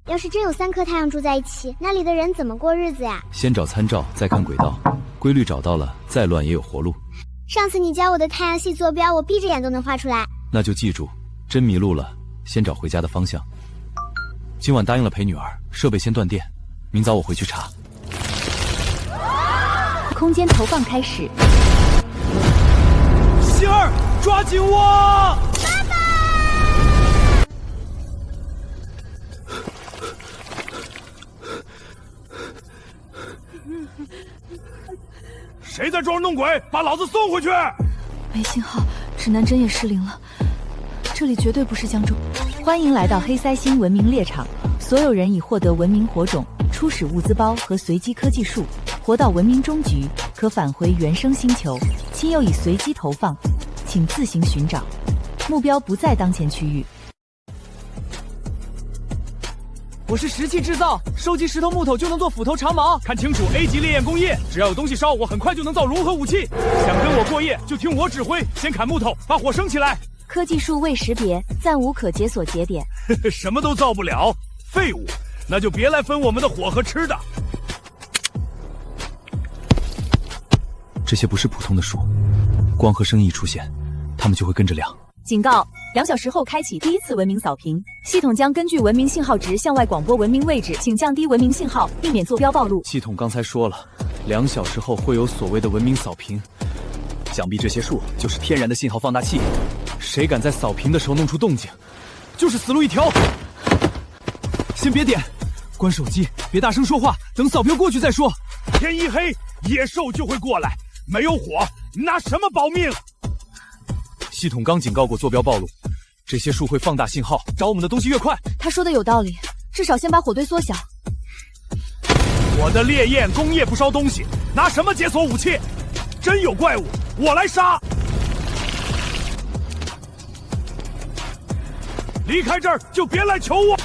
要是真有3颗太阳住在一起，那里的人怎么过日子呀？先找参照，再看轨道，规律找到了，再乱也有活路。上次你教我的太阳系坐标，我闭着眼都能画出来。那就记住，真迷路了，先找回家的方向。今晚答应了陪女儿，设备先断电，明早我回去查。空间投放开始。星儿，抓紧我！爸爸！谁在装弄鬼？把老子送回去！没信号，指南针也失灵了。这里绝对不是江州。欢迎来到黑塞星文明猎场，所有人已获得文明火种、初始物资包和随机科技树。活到文明终局，可返回原生星球。亲友已随机投放，请自行寻找。目标不在当前区域。我是石器制造，收集石头木头就能做斧头长矛。看清楚 A 级烈焰工业，只要有东西烧，我很快就能造融合武器。想跟我过夜，就听我指挥，先砍木头，把火升起来。科技树未识别，暂无可解锁节点。什么都造不了，废物，那就别来分我们的火和吃的。这些不是普通的树，光和声一出现，它们就会跟着亮。警告！2小时后开启第1次文明扫评，系统将根据文明信号值向外广播文明位置，请降低文明信号，避免坐标暴露。系统刚才说了，2小时后会有所谓的文明扫评，想必这些树就是天然的信号放大器，谁敢在扫评的时候弄出动静，就是死路一条。先别点，关手机，别大声说话，等扫标过去再说。天一黑，野兽就会过来，没有火，拿什么保命？系统刚警告过坐标暴露，这些树会放大信号，找我们的东西越快。他说的有道理，至少先把火堆缩小。我的烈焰工业不烧东西，拿什么解锁武器？真有怪物，我来杀！离开这儿就别来求我。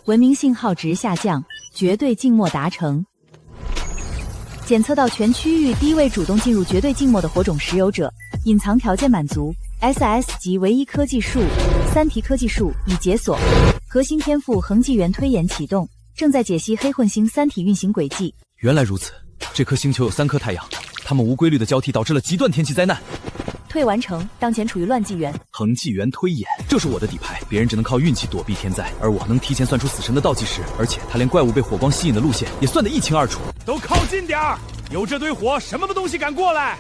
文明信号值下降，绝对静默达成。检测到全区域第1位主动进入绝对静默的火种持有者，隐藏条件满足 ，SS 级唯一科技树，3题科技树已解锁，核心天赋恒纪元推演启动，正在解析黑混星3体运行轨迹。原来如此，这颗星球有3颗太阳，它们无规律的交替导致了极端天气灾难。退完成，当前处于乱纪元。恒纪元推演，这是我的底牌，别人只能靠运气躲避天灾，而我能提前算出死神的倒计时，而且他连怪物被火光吸引的路线也算得一清二楚。都靠近点儿，有这堆火，什么东西敢过来？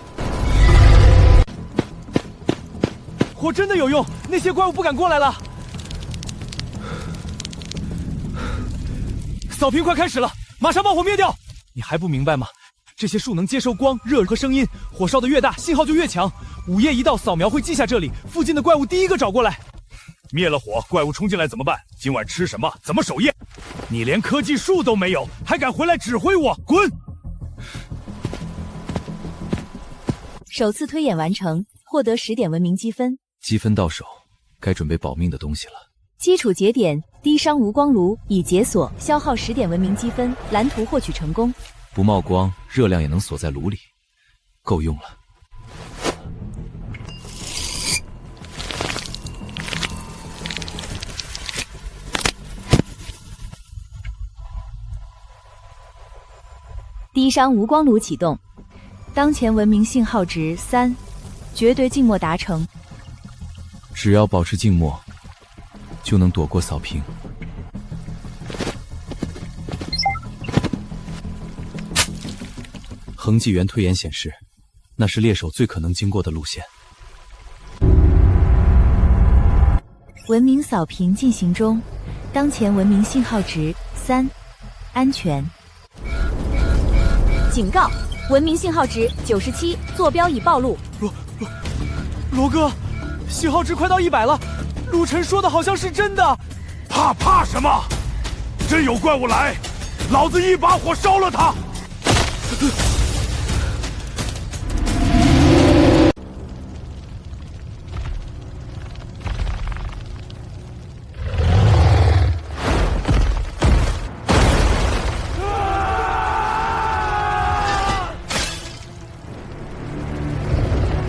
火真的有用，那些怪物不敢过来了。扫评快开始了，马上把火灭掉！你还不明白吗？这些树能接受光、热和声音，火烧得越大，信号就越强。午夜一到，扫描会记下这里，附近的怪物第一个找过来。灭了火，怪物冲进来怎么办？今晚吃什么？怎么守夜？你连科技树都没有，还敢回来指挥我？滚！首次推演完成，获得10点文明积分。积分到手，该准备保命的东西了。基础节点低伤无光炉已解锁，消耗10点文明积分，蓝图获取成功。不冒光，热量也能锁在炉里，够用了。低伤无光炉启动，当前文明信号值3，绝对静默达成。只要保持静默，就能躲过扫评。恒纪元推演显示，那是猎手最可能经过的路线。文明扫评进行中，当前文明信号值3，安全。警告！文明信号值97，坐标已暴露。罗哥，信号值快到100了，陆晨说的好像是真的。怕什么？真有怪物来，老子一把火烧了他！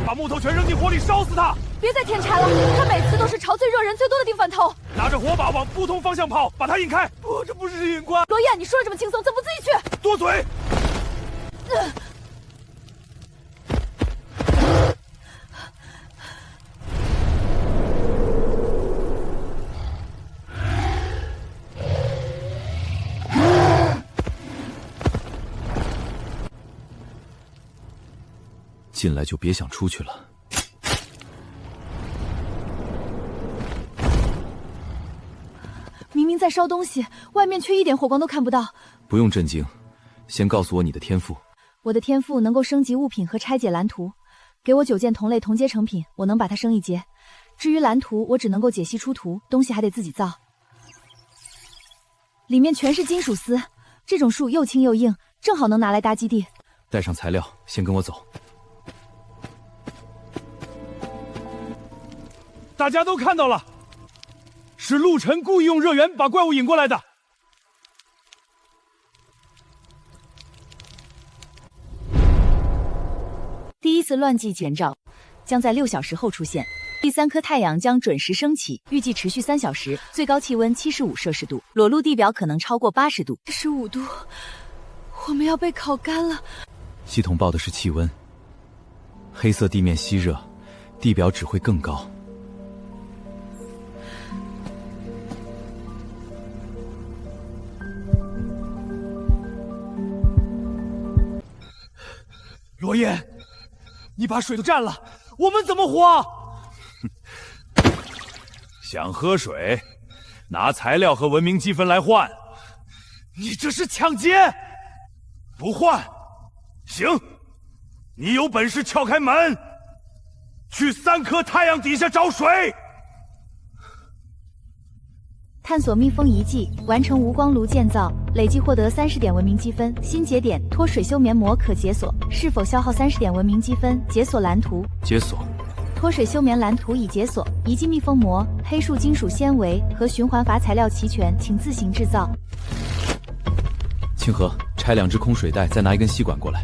把木头全扔扔进火里烧死他！别再添柴了，他每次都是朝最热人最多的地方投。拿着火把往不同方向跑，把他引开。不，这不是引关。罗燕，你说的这么轻松，怎么不自己去？多嘴！进来就别想出去了。明明在烧东西，外面却一点火光都看不到。不用震惊，先告诉我你的天赋。我的天赋能够升级物品和拆解蓝图，给我9件同类同阶成品，我能把它升一阶。至于蓝图，我只能够解析出图，东西还得自己造。里面全是金属丝，这种树又轻又硬，正好能拿来搭基地。带上材料，先跟我走。大家都看到了，是陆晨故意用热源把怪物引过来的。第一次乱纪减照将在6小时后出现，第3颗太阳将准时升起，预计持续3小时，最高气温75摄氏度，裸露地表可能超过80度。75度，我们要被烤干了。系统报的是气温，黑色地面吸热，地表只会更高。罗燕，你把水都占了，我们怎么活？想喝水，拿材料和文明积分来换。你这是抢劫！不换，行。你有本事撬开门，去3颗太阳底下找水。探索密封遗迹，完成无光炉建造，累计获得30点文明积分。新节点脱水休眠膜可解锁，是否消耗30点文明积分？解锁蓝图。解锁。脱水休眠蓝图已解锁，遗迹密封膜、黑树金属纤维和循环阀材料齐全，请自行制造。清河，拆2只空水袋，再拿一根吸管过来。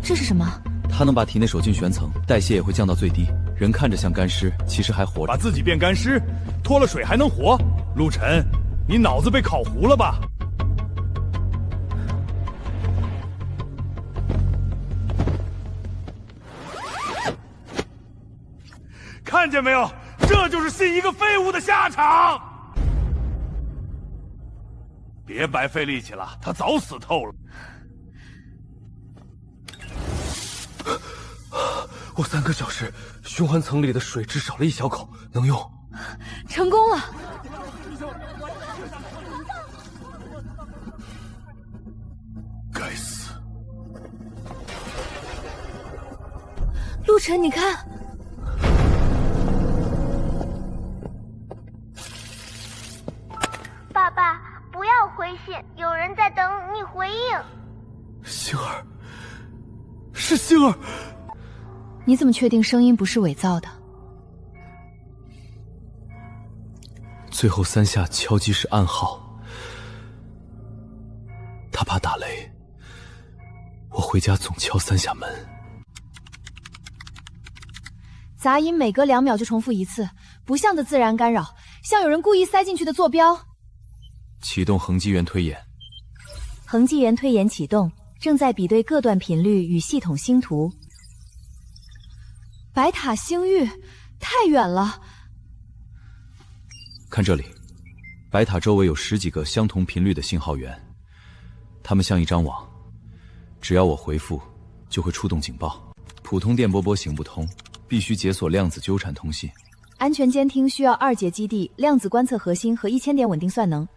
这是什么？它能把体内手进悬层，代谢也会降到最低。人看着像干尸，其实还活着。把自己变干尸，脱了水还能活？陆晨，你脑子被烤糊了吧？看见没有？这就是信一个废物的下场！别白费力气了，他早死透了。我3个小时，循环层里的水只少了1小口，能用。成功了！该死！陆晨，你看，爸爸，不要回信，有人在等你回应。星儿，是星儿。你怎么确定声音不是伪造的？最后3下敲击是暗号，他怕打雷。我回家总敲3下门。杂音每隔2秒就重复1次，不像的自然干扰，像有人故意塞进去的坐标。启动恒基源推演。恒基源推演启动，正在比对各段频率与系统星图。白塔星域太远了。看这里，白塔周围有10几个相同频率的信号源，它们像一张网，只要我回复，就会触动警报。普通电波波行不通，必须解锁量子纠缠通信。安全监听需要2节基地、量子观测核心和1000点稳定算能。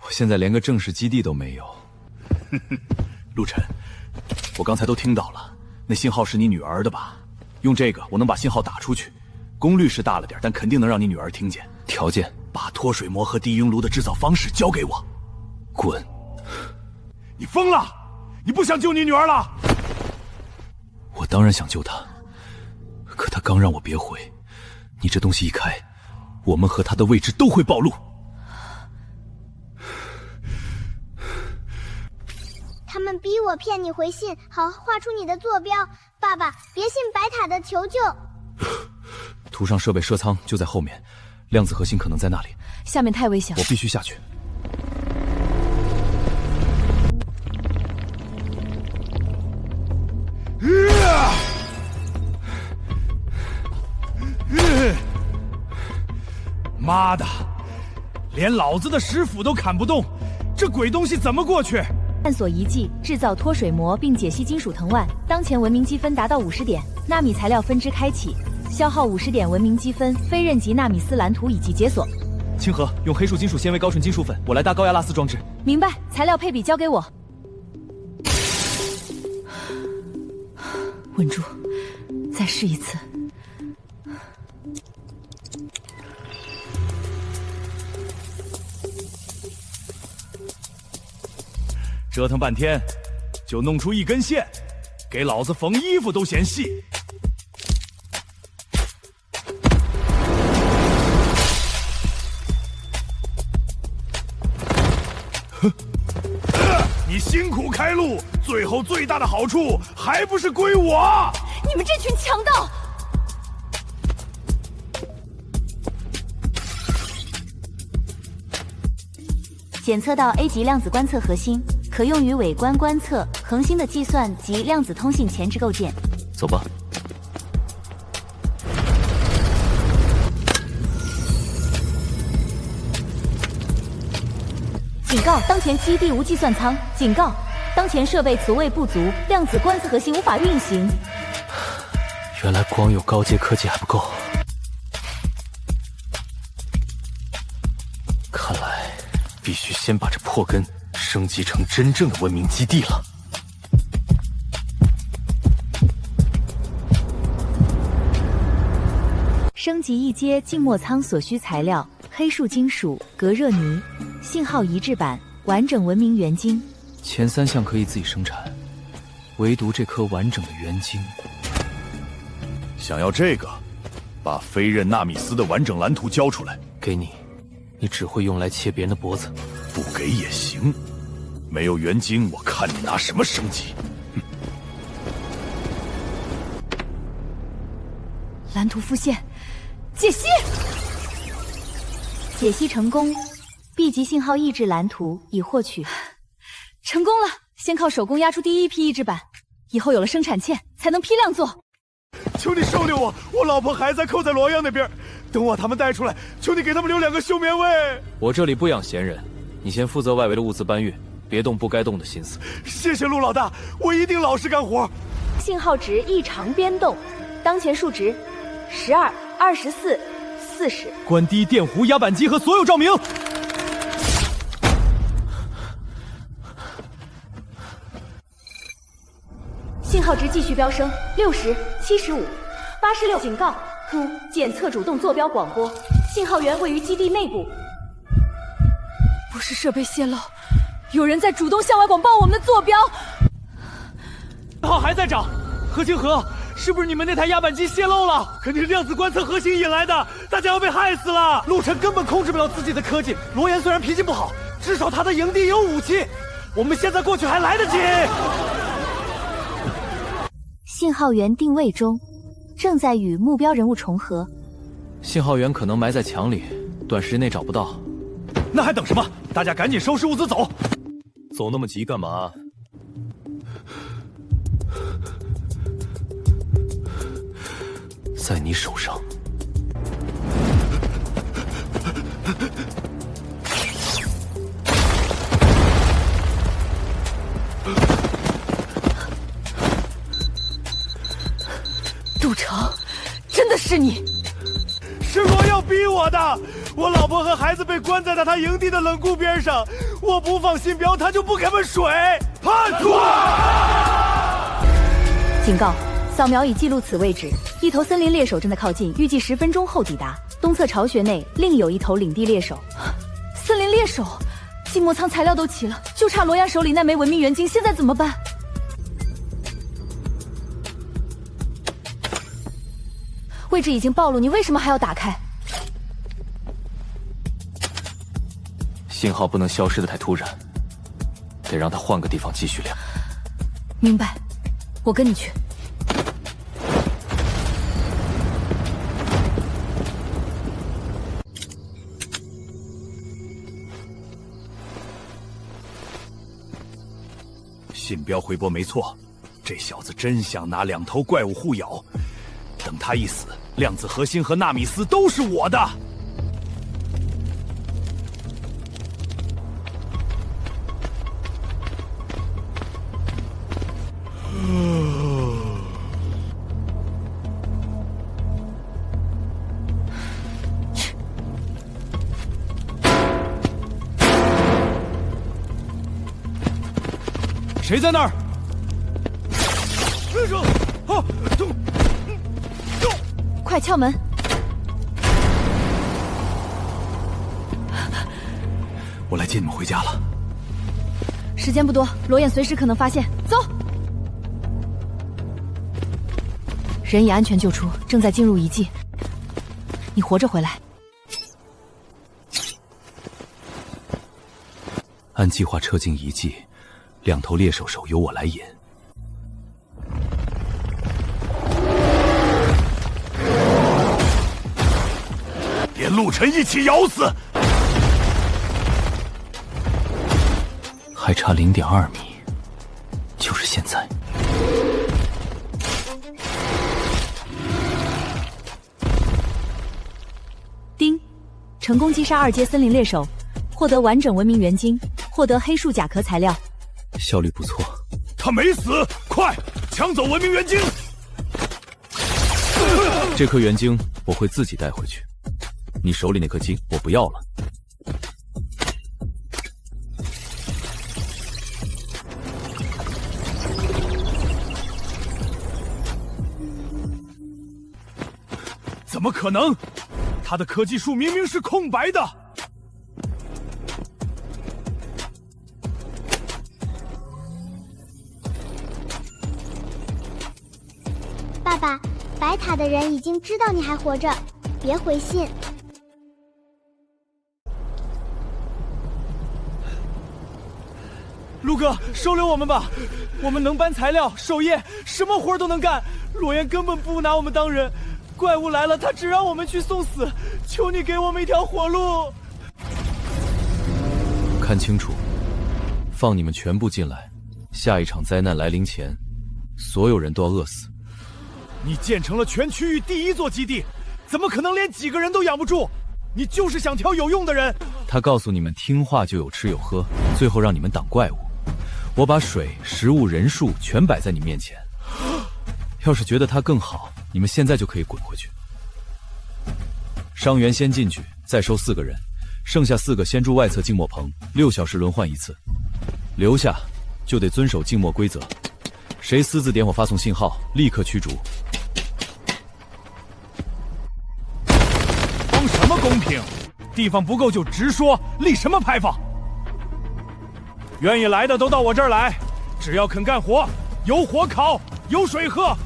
我现在连个正式基地都没有。陆晨，我刚才都听到了，那信号是你女儿的吧？用这个我能把信号打出去，功率是大了点，但肯定能让你女儿听见。条件，把脱水膜和地晕炉的制造方式交给我。滚！你疯了？你不想救你女儿了？我当然想救她，可她刚让我别回。你这东西一开，我们和她的位置都会暴露。他们逼我骗你回信，好画出你的坐标。爸爸，别信白塔的求救。图上设备摄舱就在后面，量子核心可能在那里。下面太危险了，我必须下去。妈的，连老子的石斧都砍不动，这鬼东西怎么过去？探索遗迹，制造脱水膜并解析金属藤蔓。当前文明积分达到50点，纳米材料分支开启，消耗50点文明积分。非刃级纳米丝蓝图已经解锁。清河，用黑树金属纤维高纯金属粉，我来搭高压拉丝装置。明白，材料配比交给我。稳住，再试一次。折腾半天，就弄出一根线，给老子缝衣服都嫌细。你辛苦开路，最后最大的好处还不是归我？你们这群强盗！检测到 A 级量子观测核心，可用于伪观观测、恒星的计算及量子通信前置构建。走吧。警告：当前基地无计算舱。警告：当前设备储位不足，量子观测核心无法运行。原来光有高阶科技还不够，看来必须先把这破根升级成真正的文明基地了。升级一阶静默舱所需材料：黑树金属、隔热泥、信号移质板、完整文明原晶。前3项可以自己生产，唯独这颗完整的原晶。想要这个，把飞刃纳米丝的完整蓝图交出来。给你，你只会用来切别人的脖子。不给也行，没有原晶，我看你拿什么升级。蓝图复现，解析，解析成功。B 级信号抑制蓝图已获取，成功了。先靠手工压出第一批抑制板，以后有了生产线才能批量做。求你收留我，我老婆孩子扣在罗阳那边，等我他们带出来，求你给他们留2个休眠位。我这里不养闲人，你先负责外围的物资搬运，别动不该动的心思。谢谢陆老大，我一定老实干活。信号值异常变动，当前数值12、24、40。关低电弧、压板机和所有照明。信号值继续飙升，60、75、86。警告：检测主动坐标广播，信号源位于基地内部。不是设备泄漏，有人在主动向外广报我们的坐标。信号还在涨，何清河，是不是你们那台压板机泄漏了？肯定是量子观测核心引来的，大家要被害死了。陆晨根本控制不了自己的科技，罗岩虽然脾气不好，至少他的营地有武器，我们现在过去还来得及。信号源定位中，正在与目标人物重合。信号源可能埋在墙里，短时间内找不到。那还等什么？大家赶紧收拾物资走！走那么急干嘛？在你手上。陆成，真的是你！是罗耀逼我的，我老婆和孩子被关在他营地的冷库边上，我不放信标，他就不给我们水。判处！警告：扫描已记录此位置，一头森林猎手正在靠近，预计10分钟后抵达。东侧巢穴内另有一头领地猎手。森林猎手，静默舱材料都齐了，就差罗阳手里那枚文明元晶，现在怎么办？位置已经暴露，你为什么还要打开？信号不能消失得太突然，得且让他换个地方继续晾。明白，我跟你去。信标回拨没错，这小子真想拿2头怪物互咬。等他一死，量子核心和纳米斯都是我的。谁在那儿？快敲门！我来接你们回家了。时间不多，罗燕随时可能发现。走。人已安全救出，正在进入遗迹。你活着回来。按计划撤进遗迹，2头猎手由我来引。连陆晨一起咬死！还差0.2米，就是现在。丁，成功击杀2阶森林猎手，获得完整文明元晶，获得黑树甲壳材料，效率不错。他没死，快抢走文明元晶！这颗元晶我会自己带回去，你手里那颗晶我不要了。怎么可能？他的科技树明明是空白的。爸爸，白塔的人已经知道你还活着，别回信。陆哥，收留我们吧，我们能搬材料、守夜，什么活都能干。罗岩根本不拿我们当人，怪物来了，他只让我们去送死。求你给我们一条活路！看清楚，放你们全部进来，下一场灾难来临前，所有人都要饿死。你建成了全区域第1座基地，怎么可能连几个人都养不住？你就是想挑有用的人。他告诉你们听话就有吃有喝，最后让你们挡怪物。我把水、食物、人数全摆在你面前。要是觉得他更好，你们现在就可以滚回去。伤员先进去，再收4个人，剩下4个先住外侧静默棚，6小时轮换1次。留下就得遵守静默规则，谁私自点火发送信号，立刻驱逐。装什么公平？地方不够就直说，立什么牌坊？愿意来的都到我这儿来，只要肯干活，有火烤，有水喝。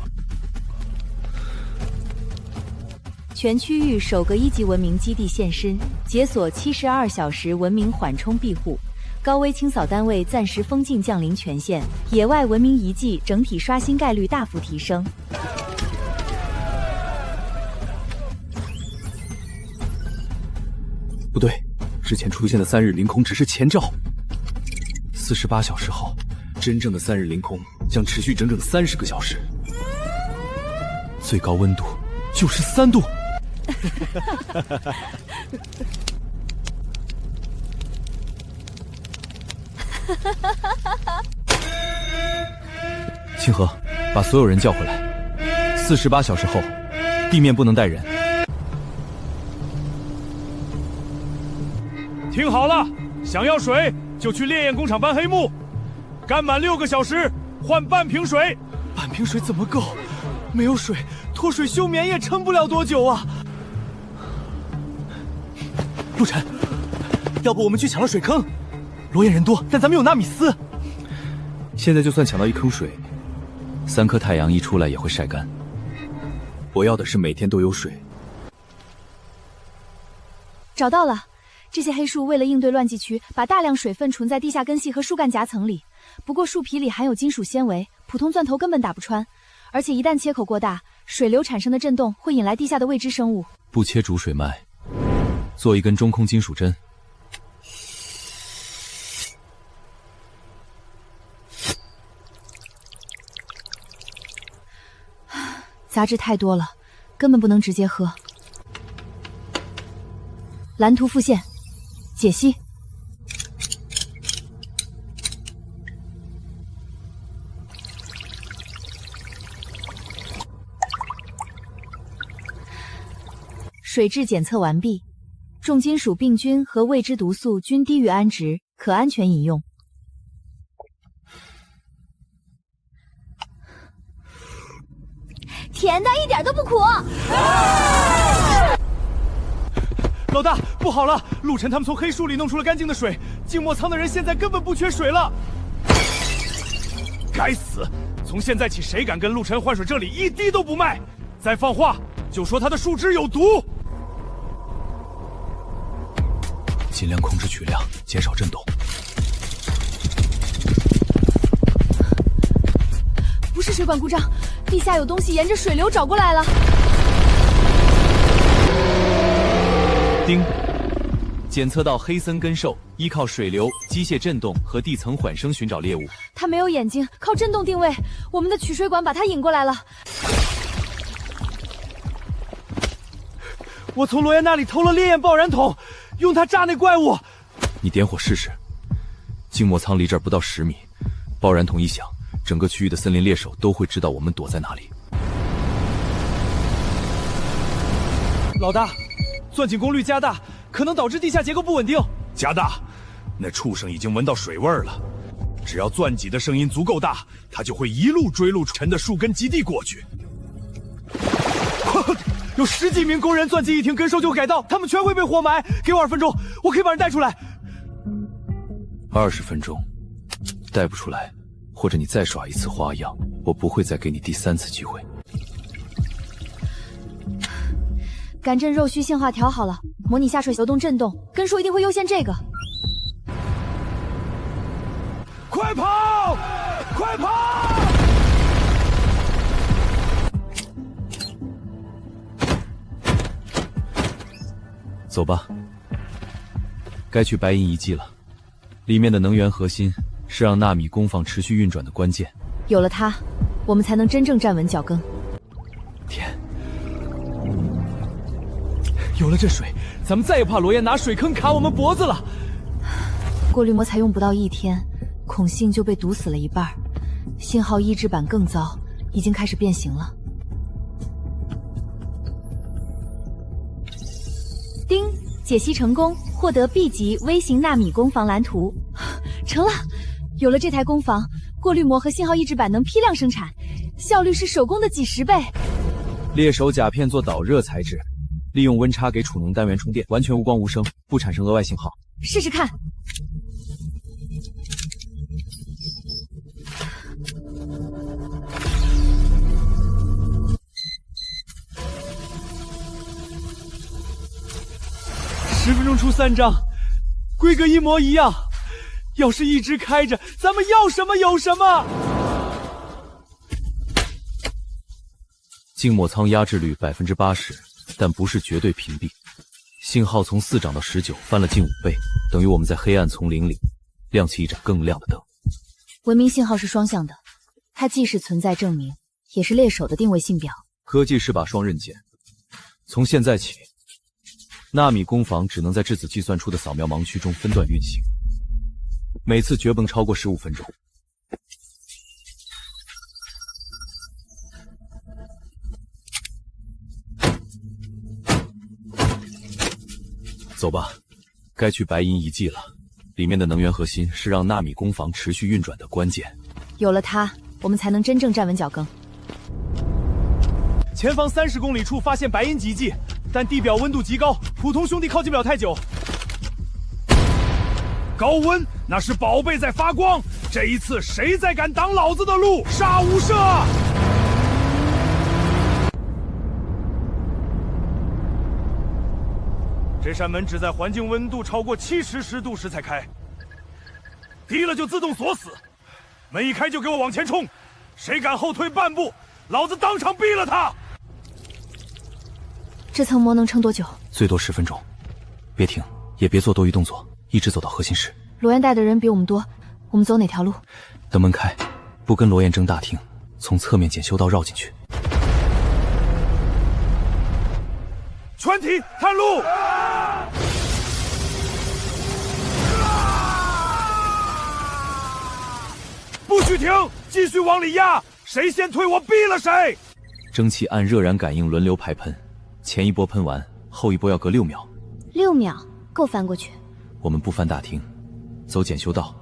全区域首个1级文明基地现身，解锁72小时文明缓冲庇护，高危清扫单位暂时封禁降临权限，野外文明遗迹整体刷新概率大幅提升。不对，之前出现的3日凌空只是前兆。48小时后，真正的3日凌空将持续整整30个小时，最高温度就是3度。清河，把所有人叫回来。48小时后，地面不能带人。听好了，想要水就去烈焰工厂搬黑木，干满6个小时换半瓶水。半瓶水怎么够？没有水，脱水休眠也撑不了多久啊！陆晨，要不我们去抢了水坑？罗岩人多，但咱们有纳米斯。现在就算抢到1坑水，3颗太阳一出来也会晒干。我要的是每天都有水。找到了，这些黑树为了应对乱季区，把大量水分存在地下根系和树干夹层里。不过树皮里含有金属纤维，普通钻头根本打不穿。而且一旦切口过大，水流产生的震动会引来地下的未知生物。不切主水脉，做一根中空金属针。杂质太多了，根本不能直接喝。蓝图复现，解析。水质检测完毕，重金属病菌和未知毒素均低于铵值，可安全饮用。甜的一点都不苦。老大，不好了！陆晨他们从黑树里弄出了干净的水，静默仓的人现在根本不缺水了。该死！从现在起，谁敢跟陆晨换水，这里一滴都不卖！再放话，就说他的树枝有毒。尽量控制取量，减少震动。不是水管故障，地下有东西沿着水流找过来了。丁，检测到黑森根兽依靠水流、机械震动和地层缓升寻找猎物。它没有眼睛，靠震动定位。我们的取水管把它引过来了。我从罗岩那里偷了烈焰爆燃筒，用它炸那怪物。你点火试试。静默仓离这儿不到10米，爆燃筒一响，整个区域的森林猎手都会知道我们躲在哪里。老大，钻井功率加大，可能导致地下结构不稳定。加大，那畜生已经闻到水味了。只要钻井的声音足够大，它就会一路追陆晨的树根基地过去。有10几名工人钻进一停根兽就改道，他们全会被活埋。给我2分钟，我可以把人带出来。20分钟，带不出来，或者你再耍一次花样，我不会再给你第3次机会。感震肉须信号调好了，模拟下水流动震动，根数一定会优先这个。快跑！快跑！走吧，该去白银遗迹了。里面的能源核心是让纳米工坊持续运转的关键。有了它，我们才能真正站稳脚跟。天，有了这水，咱们再也不怕罗岩拿水坑卡我们脖子了。过滤膜才用不到1天，孔信就被堵死了一半，信号抑制板更糟，已经开始变形了。丁，解析成功，获得 B 级微型纳米工坊蓝图。成了，有了这台工坊，过滤膜和信号抑制板能批量生产，效率是手工的几10倍。猎手甲片做导热材质，利用温差给储能单元充电，完全无光无声，不产生额外信号。试试看。10分钟出3张，规格一模一样。要是一直开着，咱们要什么有什么。静默仓压制率80%，但不是绝对屏蔽。信号从4涨到19，翻了近5倍，等于我们在黑暗丛林里亮起一盏更亮的灯。文明信号是双向的，它既是存在证明，也是猎手的定位信表。科技是把双刃剑，从现在起，纳米工坊只能在质子计算出的扫描盲区中分段运行，每次绝不能超过15分钟。走吧，该去白银遗迹了。里面的能源核心是让纳米工坊持续运转的关键。有了它，我们才能真正站稳脚跟。前方30公里处发现白银遗迹，但地表温度极高，普通兄弟靠近不了太久。高温，那是宝贝在发光。这一次，谁再敢挡老子的路，杀无赦！这扇门只在环境温度超过70°C时才开，低了就自动锁死。门一开就给我往前冲，谁敢后退半步，老子当场毙了他！这层膜能撑多久？最多10分钟，别停，也别做多余动作，一直走到核心室。罗燕带的人比我们多，我们走哪条路？等门开，不跟罗燕争大厅，从侧面检修道绕进去。全体探路！不许停，继续往里压，谁先退我毙了谁！蒸汽按热燃感应轮流排喷，前一波喷完，后一波要隔6秒。6秒够翻过去。我们不翻大厅，走检修道，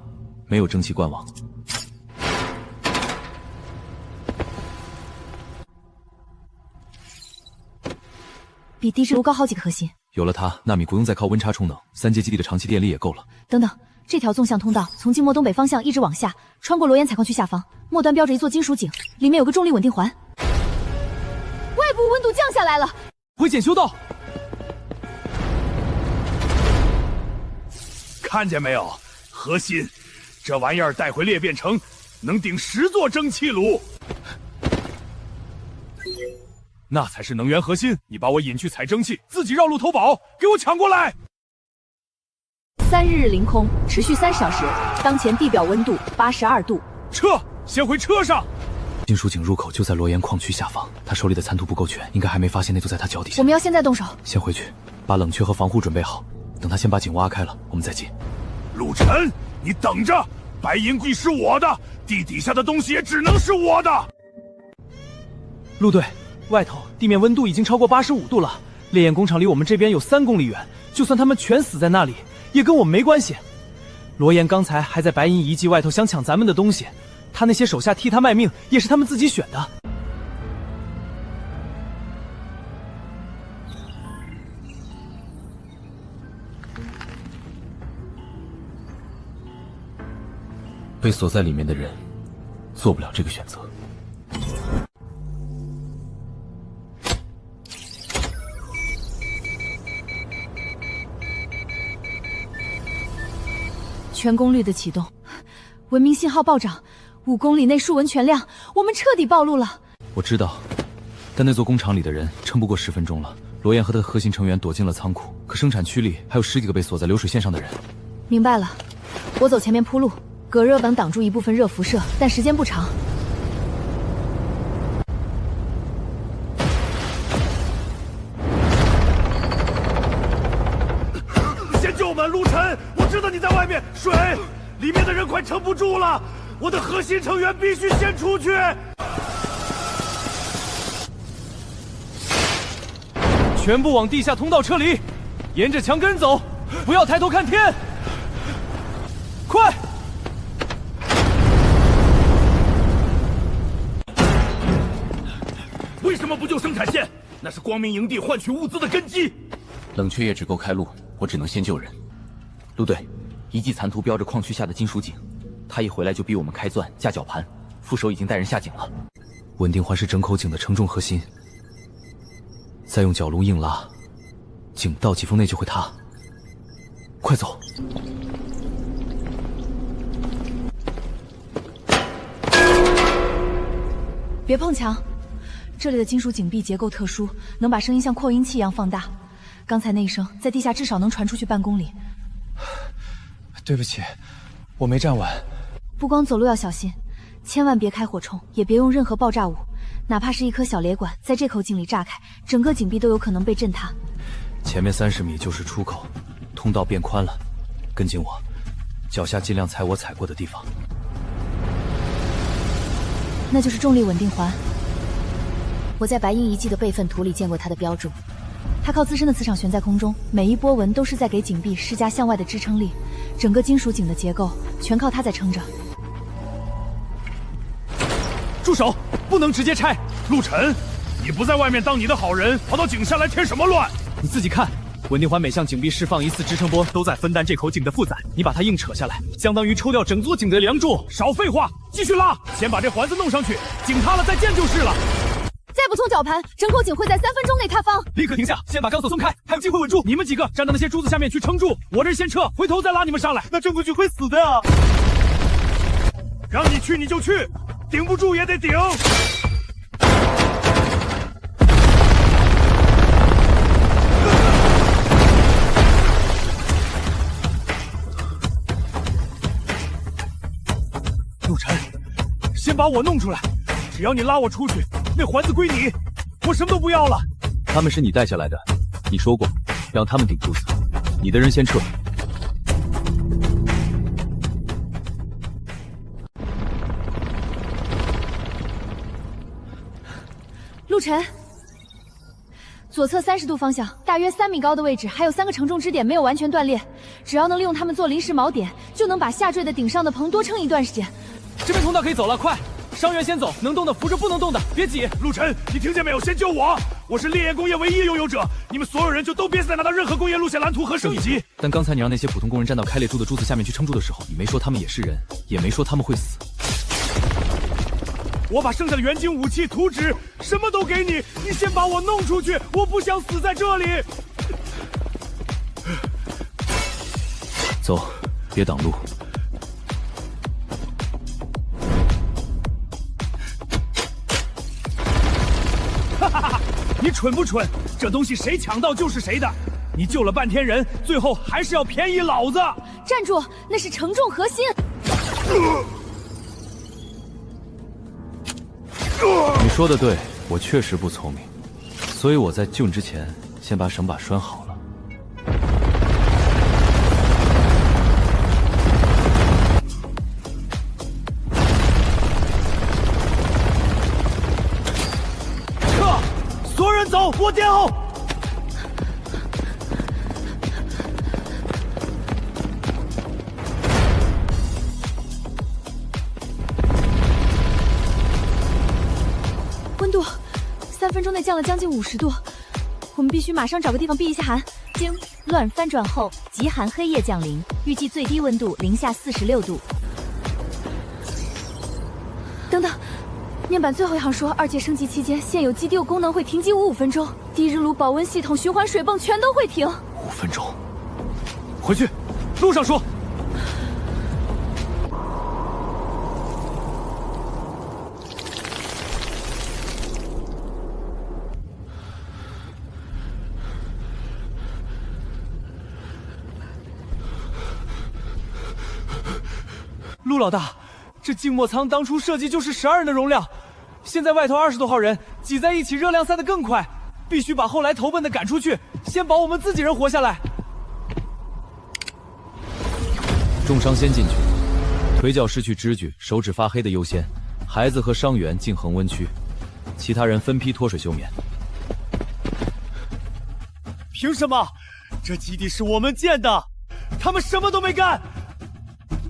没有蒸汽灌网。比地质炉高好几个核心。有了它，纳米不用再靠温差充能，3阶基地的长期电力也够了。等等，这条纵向通道从静默东北方向一直往下，穿过罗岩采矿区下方，末端标着一座金属井，里面有个重力稳定环。外部温度降下来了，回检修道。看见没有，核心，这玩意儿带回裂变城，能顶10座蒸汽炉。那才是能源核心！你把我引去采蒸汽，自己绕路偷宝，给我抢过来！3日凌空，持续3小时，当前地表温度82度。撤，先回车上。金属井入口就在罗岩矿区下方，他手里的残图不够全，应该还没发现那座在他脚底下。我们要现在动手。先回去，把冷却和防护准备好，等他先把井挖开了，我们再进。陆晨，你等着，白银地是我的，地底下的东西也只能是我的。陆队。外头地面温度已经超过85度了，烈焰工厂离我们这边有3公里远，就算他们全死在那里，也跟我们没关系。罗岩刚才还在白银遗迹外头想抢咱们的东西，他那些手下替他卖命，也是他们自己选的。被锁在里面的人，做不了这个选择。全功率的启动，文明信号暴涨，5公里内数文全亮，我们彻底暴露了。我知道，但那座工厂里的人撑不过10分钟了。罗燕和他的核心成员躲进了仓库，可生产区里还有10几个被锁在流水线上的人。明白了，我走前面铺路，隔热板挡住一部分热辐射，但时间不长。先救我们，陆晨！我知道你在外面，水里面的人快撑不住了，我的核心成员必须先出去。全部往地下通道撤离，沿着墙根走，不要抬头看天。快！为什么不救生产线？那是光明营地换取物资的根基。冷却液只够开路，我只能先救人。陆队，遗迹残图标着矿区下的金属井，他一回来就逼我们开钻架绞盘，副手已经带人下井了。稳定环是整口井的承重核心，再用绞炉硬拉，井不到几分内就会塌。快走！别碰墙，这里的金属井壁结构特殊，能把声音像扩音器一样放大。刚才那一声在地下至少能传出去半公里。对不起，我没站稳。不光走路要小心，千万别开火冲，也别用任何爆炸物，哪怕是一颗小雷管，在这口井里炸开，整个井壁都有可能被震塌。前面30米就是出口，通道变宽了，跟紧我，脚下尽量踩我踩过的地方。那就是重力稳定环。我在白银遗迹的备份图里见过它的标注。它靠自身的磁场悬在空中，每一波纹都是在给井壁施加向外的支撑力，整个金属井的结构全靠它在撑着。住手！不能直接拆。陆晨，你不在外面当你的好人，跑到井下来添什么乱？你自己看，稳定环每向井壁释放一次支撑波，都在分担这口井的负载。你把它硬扯下来，相当于抽掉整座井的梁柱。少废话，继续拉！先把这环子弄上去，井塌了再建就是了。再再不通绞盘，整口井会在3分钟内塌方。立刻停下，先把钢索松开，还有机会稳住。你们几个站到那些柱子下面去撑住，我这先撤，回头再拉你们上来。那郑国军会死的呀！让你去你就去，顶不住也得顶。陆晨，先把我弄出来，只要你拉我出去，那环子归你，我什么都不要了。他们是你带下来的，你说过让他们顶柱子，你的人先撤。陆晨，左侧30度方向，大约3米高的位置，还有3个承重支点没有完全断裂，只要能利用它们做临时锚点，就能把下坠的顶上的棚多撑一段时间。这边通道可以走了，快！伤员先走，能动的扶着不能动的，别挤。陆晨，你听见没有？先救我！我是烈焰工业唯一拥有者，你们所有人就都别再拿到任何工业路线蓝图和升级。但刚才你让那些普通工人站到开裂柱的柱子下面去撑住的时候，你没说他们也是人，也没说他们会死。我把剩下的援军武器、图纸什么都给你，你先把我弄出去，我不想死在这里。走，别挡路。哈哈哈！你蠢不蠢？这东西谁抢到就是谁的。你救了半天人，最后还是要便宜老子。站住！那是承重核心。你说的对，我确实不聪明，所以我在救你之前，先把绳把拴好了。撤！所有人走，我殿后。温度3分钟内降了将近50度，我们必须马上找个地方避一下寒。经乱翻转后，极寒黑夜降临，预计最低温度零下46度。等等，面板最后一行说，2阶升级期间，现有基地功能会停机55分钟，地热炉、保温系统、循环水泵全都会停。5分钟，回去，路上说。陆老大，这静默舱当初设计就是12人的容量，现在外头20多号人挤在一起，热量散得更快，必须把后来投奔的赶出去，先保我们自己人活下来。重伤先进去，腿脚失去知觉、手指发黑的优先，孩子和伤员进恒温区，其他人分批脱水休眠。凭什么？这基地是我们建的，他们什么都没干。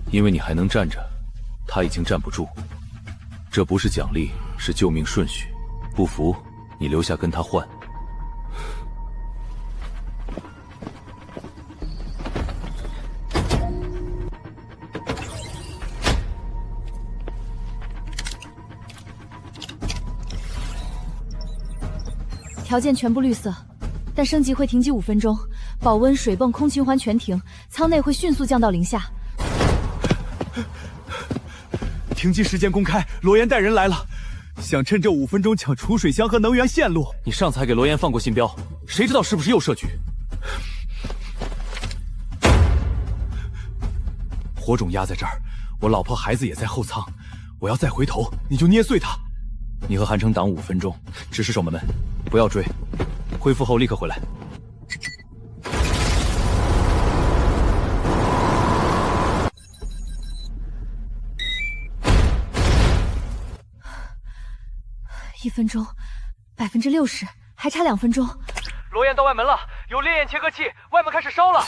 因为你还能站着，他已经站不住。这不是奖励，是救命顺序。不服，你留下跟他换。条件全部绿色，但升级会停机5分钟，保温、水泵、空循环全停，舱内会迅速降到0下。停机时间公开，罗岩带人来了，想趁这5分钟抢储水箱和能源线路。你上次还给罗岩放过信标，谁知道是不是又设局？火种压在这儿，我老婆孩子也在后舱，我要再回头，你就捏碎他。你和韩城挡5分钟，指示守门们不要追，恢复后立刻回来。1分钟，60%，还差2分钟。罗岩到外门了，有烈焰切割器，外门开始烧了。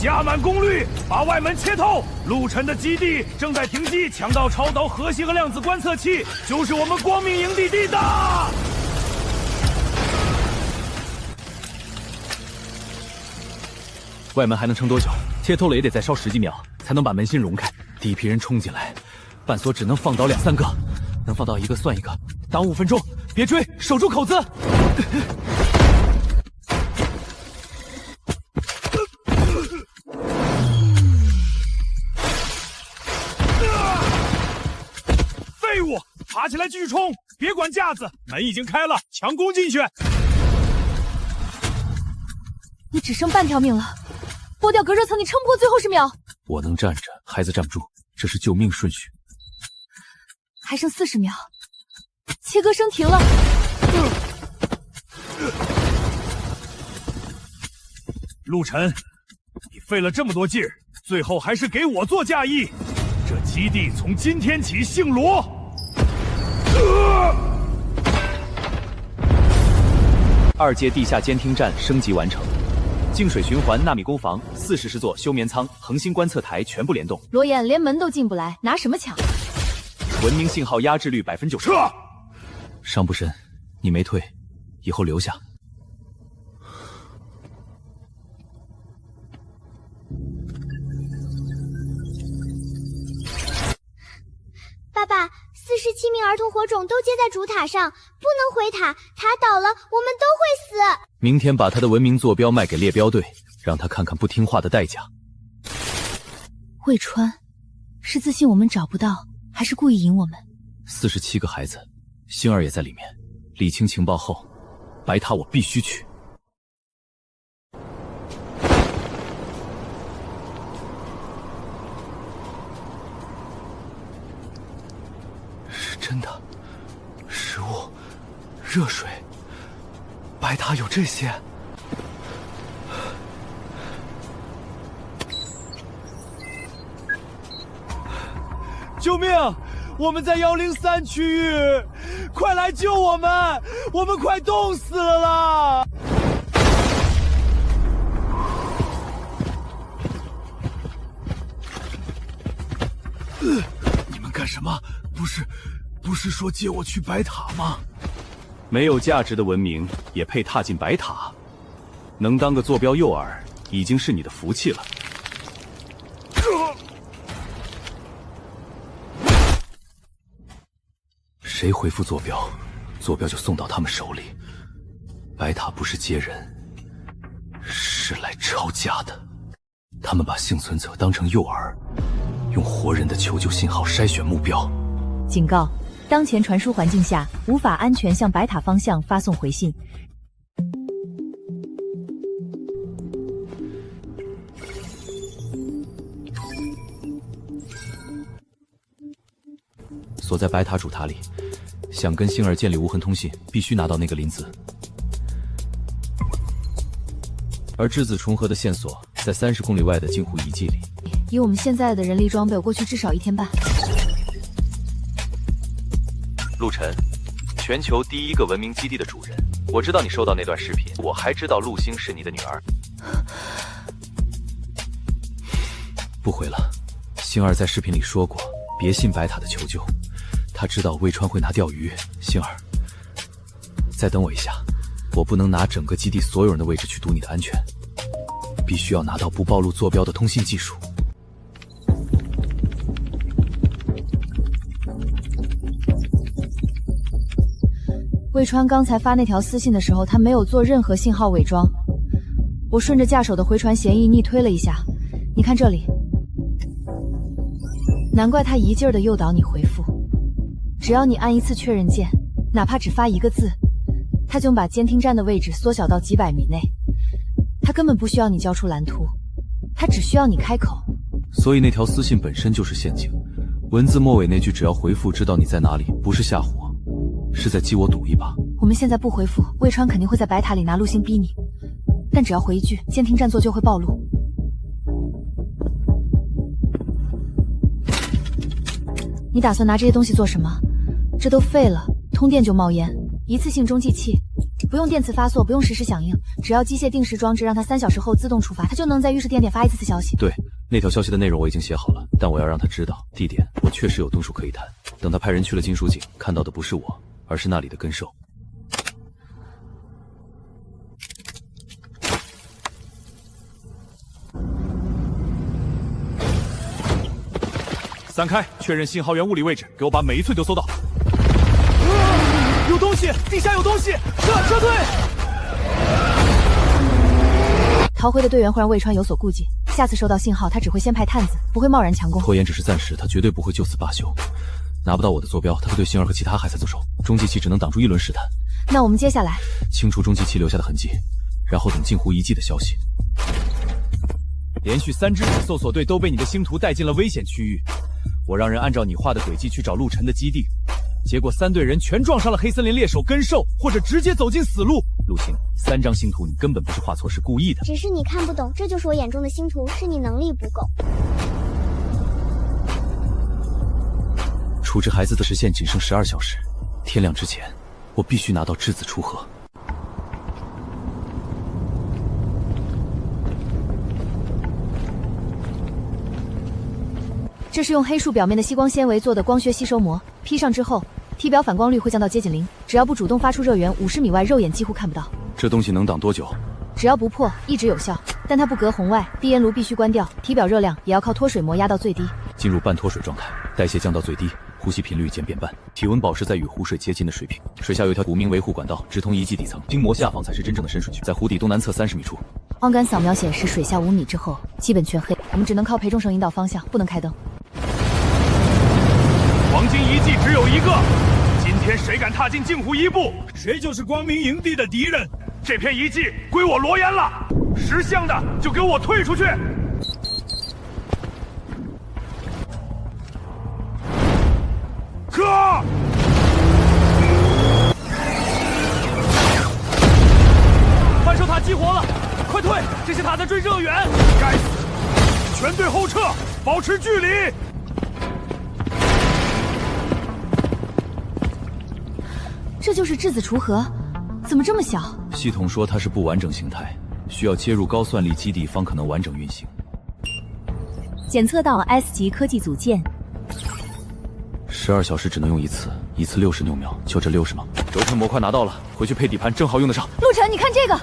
加满功率，把外门切透。陆晨的基地正在停机，抢到超导核心和量子观测器，就是我们光明营地地的。外门还能撑多久？切透了也得再烧10几秒，才能把门芯融开。第一批人冲进来，半锁只能放倒2、3个，能放倒1个算1个，挡5分钟，别追，守住口子。废物，爬起来继续冲，别管架子，门已经开了，强攻进去。你只剩半条命了，剥掉隔热层，你撑不过最后10秒。我能站着，孩子站不住，这是救命顺序。还剩40秒，切割声停了。陆晨，你费了这么多劲儿，最后还是给我做嫁衣。这基地从今天起姓罗。2阶地下监听站升级完成，净水循环纳米工房40座休眠舱、恒星观测台全部联动。罗岩连门都进不来，拿什么抢？文明信号压制率90%。撤！伤不深，你没退，以后留下。爸爸，47名儿童火种都接在主塔上，不能回塔，塔倒了，我们都会死。明天把他的文明坐标卖给猎标队，让他看看不听话的代价。魏川，是自信我们找不到，还是故意引我们？47个孩子，星儿也在里面。理清情报后，白塔我必须去。是真的，食物、热水，白塔有这些。救命！我们在103区域，快来救我们！我们快冻死了啦！你们干什么？不是说接我去白塔吗？没有价值的文明也配踏进白塔？能当个坐标诱饵，已经是你的福气了。谁回复坐标，坐标就送到他们手里。白塔不是接人，是来抄家的。他们把幸存者当成诱饵，用活人的求救信号筛选目标。警告：当前传输环境下，无法安全向白塔方向发送回信。锁在白塔主塔里。想跟星儿建立无痕通信，必须拿到那个林子。而质子重合的线索在30公里外的镜湖遗迹里。以我们现在的人力装备，我过去至少1天半。陆晨，全球第1个文明基地的主人，我知道你收到那段视频，我还知道陆星是你的女儿。不回了，星儿在视频里说过，别信白塔的求救。他知道魏川会拿钓鱼，星儿，再等我一下，我不能拿整个基地所有人的位置去赌你的安全，必须要拿到不暴露坐标的通信技术。魏川刚才发那条私信的时候，他没有做任何信号伪装，我顺着驾手的回传协议逆推了一下，你看这里，难怪他一劲儿的诱导你回复。只要你按1次确认键，哪怕只发1个字，他就把监听站的位置缩小到几百米内。他根本不需要你交出蓝图，他只需要你开口。所以那条私信本身就是陷阱，文字末尾那句只要回复知道你在哪里，不是吓唬我，是在激我赌一把。我们现在不回复，魏川肯定会在白塔里拿陆星逼你，但只要回一句，监听站做就会暴露。你打算拿这些东西做什么？这都废了，通电就冒烟。一次性中继器，不用电磁发作，不用实时响应，只要机械定时装置让它3小时后自动触发，它就能在预示点发一次消息。对，那条消息的内容我已经写好了，但我要让他知道地点，我确实有东数可以谈。等他派人去了金属井，看到的不是我，而是那里的根兽。散开，确认信号源物理位置，给我把每一寸都搜到。有东西，地下有东西，撤退！逃回的队员会让魏川有所顾忌，下次收到信号，他只会先派探子，不会贸然强攻。拖延只是暂时，他绝对不会就此罢休。拿不到我的坐标，他会对星儿和其他孩子动手。中继器只能挡住一轮试探。那我们接下来清除中继器留下的痕迹，然后等近乎遗迹的消息。连续3支指搜索队都被你的星途带进了危险区域。我让人按照你画的轨迹去找陆晨的基地，结果3队人全撞上了黑森林猎手跟兽，或者直接走进死路。陆晴，3张星图你根本不是画错，是故意的。只是你看不懂，这就是我眼中的星图，是你能力不够。处置孩子的时限仅剩12小时，天亮之前，我必须拿到质子出河。这是用黑树表面的吸光纤维做的光学吸收膜，披上之后，体表反光率会降到接近0，只要不主动发出热源，50米外肉眼几乎看不到。这东西能挡多久？只要不破，一直有效。但它不隔红外，低烟炉必须关掉，体表热量也要靠脱水膜压到最低。进入半脱水状态，代谢降到最低，呼吸频率渐变慢，体温保持在与湖水接近的水平。水下有一条古明维护管道，直通遗迹底层，冰膜下方才是真正的深水区，在湖底东南侧30米处。光感扫描显示，水下5米之后基本全黑，我们只能靠裴仲胜引导方向，不能开灯。黄金遗迹只有一个，今天谁敢踏进镜湖一步，谁就是光明营地的敌人。这片遗迹归我罗岩了，识相的就给我退出去。哥，半兽塔激活了，快退！这些塔在追热源。该死！全队后撤，保持距离。这就是质子除核，怎么这么小？系统说它是不完整形态，需要接入高算力基地方可能完整运行。检测到 S 级科技组件。12小时只能用一次，一次66秒，就这60吗？轴承模块拿到了，回去配底盘正好用得上。陆晨，你看这个。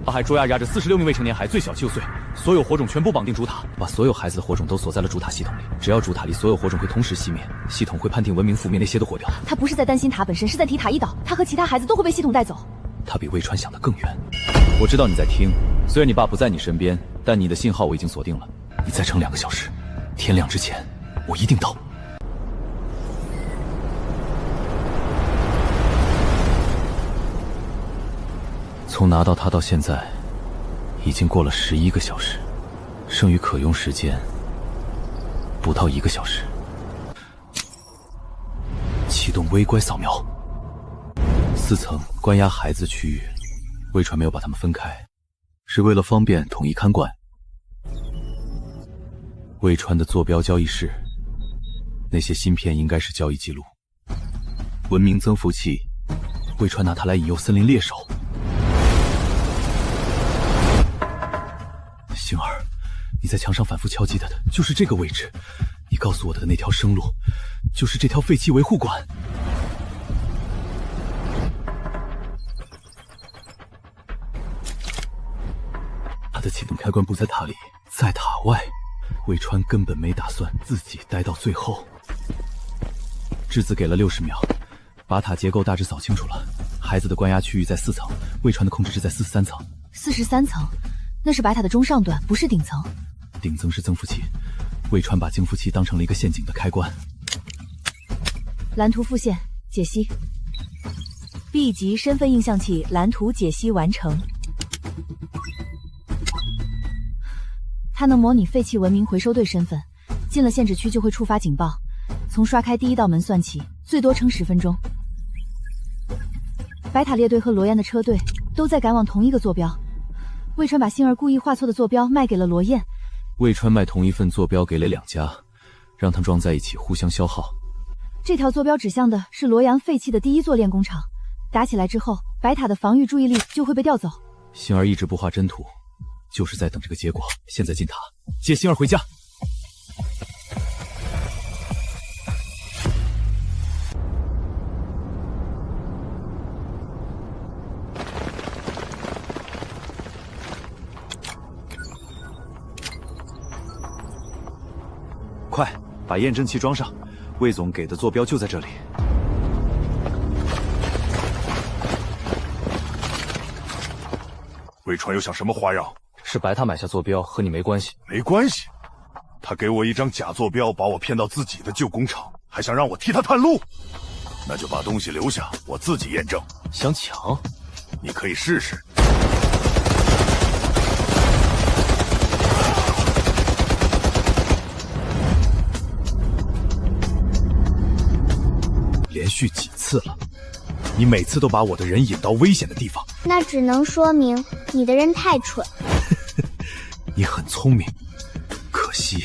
大海捉压着46名未成年孩，最小7岁，所有火种全部绑定主塔，把所有孩子的火种都锁在了主塔系统里。只要主塔里所有火种会同时熄灭，系统会判定文明覆灭，那些都毁掉。他不是在担心塔本身，是在提塔一倒，他和其他孩子都会被系统带走。他比魏川想的更远。我知道你在听，虽然你爸不在你身边，但你的信号我已经锁定了。你再撑2个小时，天亮之前，我一定到。从拿到它到现在，已经过了11个小时，剩余可用时间不到1个小时。启动微乖扫描，4层关押孩子区域，魏川没有把他们分开，是为了方便统一看管。魏川的坐标交易室，那些芯片应该是交易记录。文明增幅器，魏川拿它来引诱森林猎手。星儿，你在墙上反复敲击的就是这个位置，你告诉我的那条生路，就是这条废弃维护管。它的启动开关不在塔里，在塔外。魏川根本没打算自己待到最后。质子给了60秒，把塔结构大致扫清楚了。孩子的关押区域在4层，魏川的控制值在43层。43层，那是白塔的中上段，不是顶层。顶层是增幅器，魏川把增幅器当成了一个陷阱的开关。蓝图复现解析 ，B 级身份映像器蓝图解析完成。它能模拟废弃文明回收队身份，进了限制区就会触发警报。从刷开第1道门算起，最多撑10分钟。白塔猎队和罗燕的车队都在赶往同一个坐标。魏川把星儿故意画错的坐标卖给了罗燕。魏川卖同一份坐标给了2家，让他们装在一起互相消耗。这条坐标指向的是罗阳废弃的第1座炼工厂，打起来之后，白塔的防御注意力就会被调走。星儿一直不画真图，就是在等这个结果。现在进塔，接星儿回家。快把验证器装上，魏总给的坐标就在这里。魏川又想什么花样？是白塔买下坐标，和你没关系。没关系，他给我一张假坐标，把我骗到自己的旧工厂，还想让我替他探路。那就把东西留下，我自己验证。想抢？你可以试试。连续几次了，你每次都把我的人引到危险的地方。那只能说明你的人太蠢。你很聪明，可惜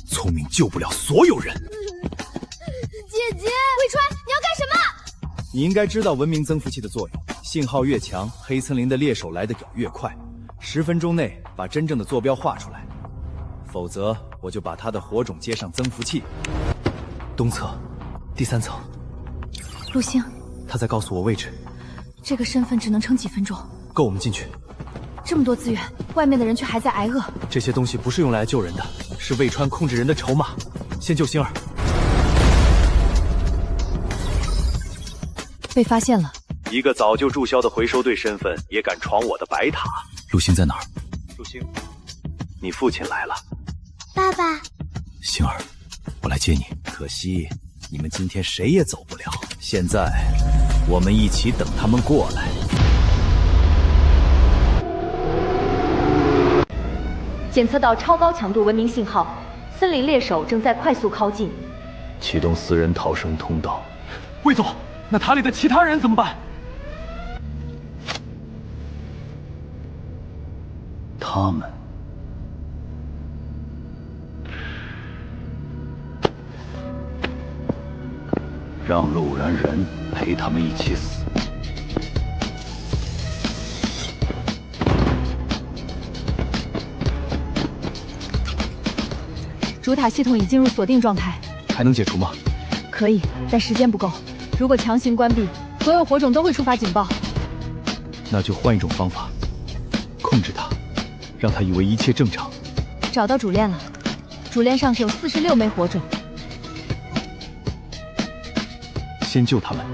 聪明救不了所有人。姐姐，魏川，你要干什么？你应该知道文明增幅器的作用，信号越强，黑森林的猎手来得也越快。10分钟内把真正的坐标画出来，否则我就把他的火种接上增幅器。东侧，第3层。陆星，他在告诉我位置。这个身份只能撑几分钟，够我们进去。这么多资源，外面的人却还在挨饿。这些东西不是用来救人的，是魏川控制人的筹码。先救星儿。被发现了。一个早就注销的回收队身份，也敢闯我的白塔。陆星在哪儿？陆星，你父亲来了。爸爸。星儿，我来接你。可惜你们今天谁也走不了。现在我们一起等他们过来。检测到超高强度文明信号，森林猎手正在快速靠近。启动私人逃生通道。魏总，那塔里的其他人怎么办？他们让陆然人陪他们一起死。主塔系统已进入锁定状态，还能解除吗？可以，但时间不够。如果强行关闭，所有火种都会触发警报。那就换一种方法，控制它，让它以为一切正常。找到主链了，主链上有46枚火种。先救他们。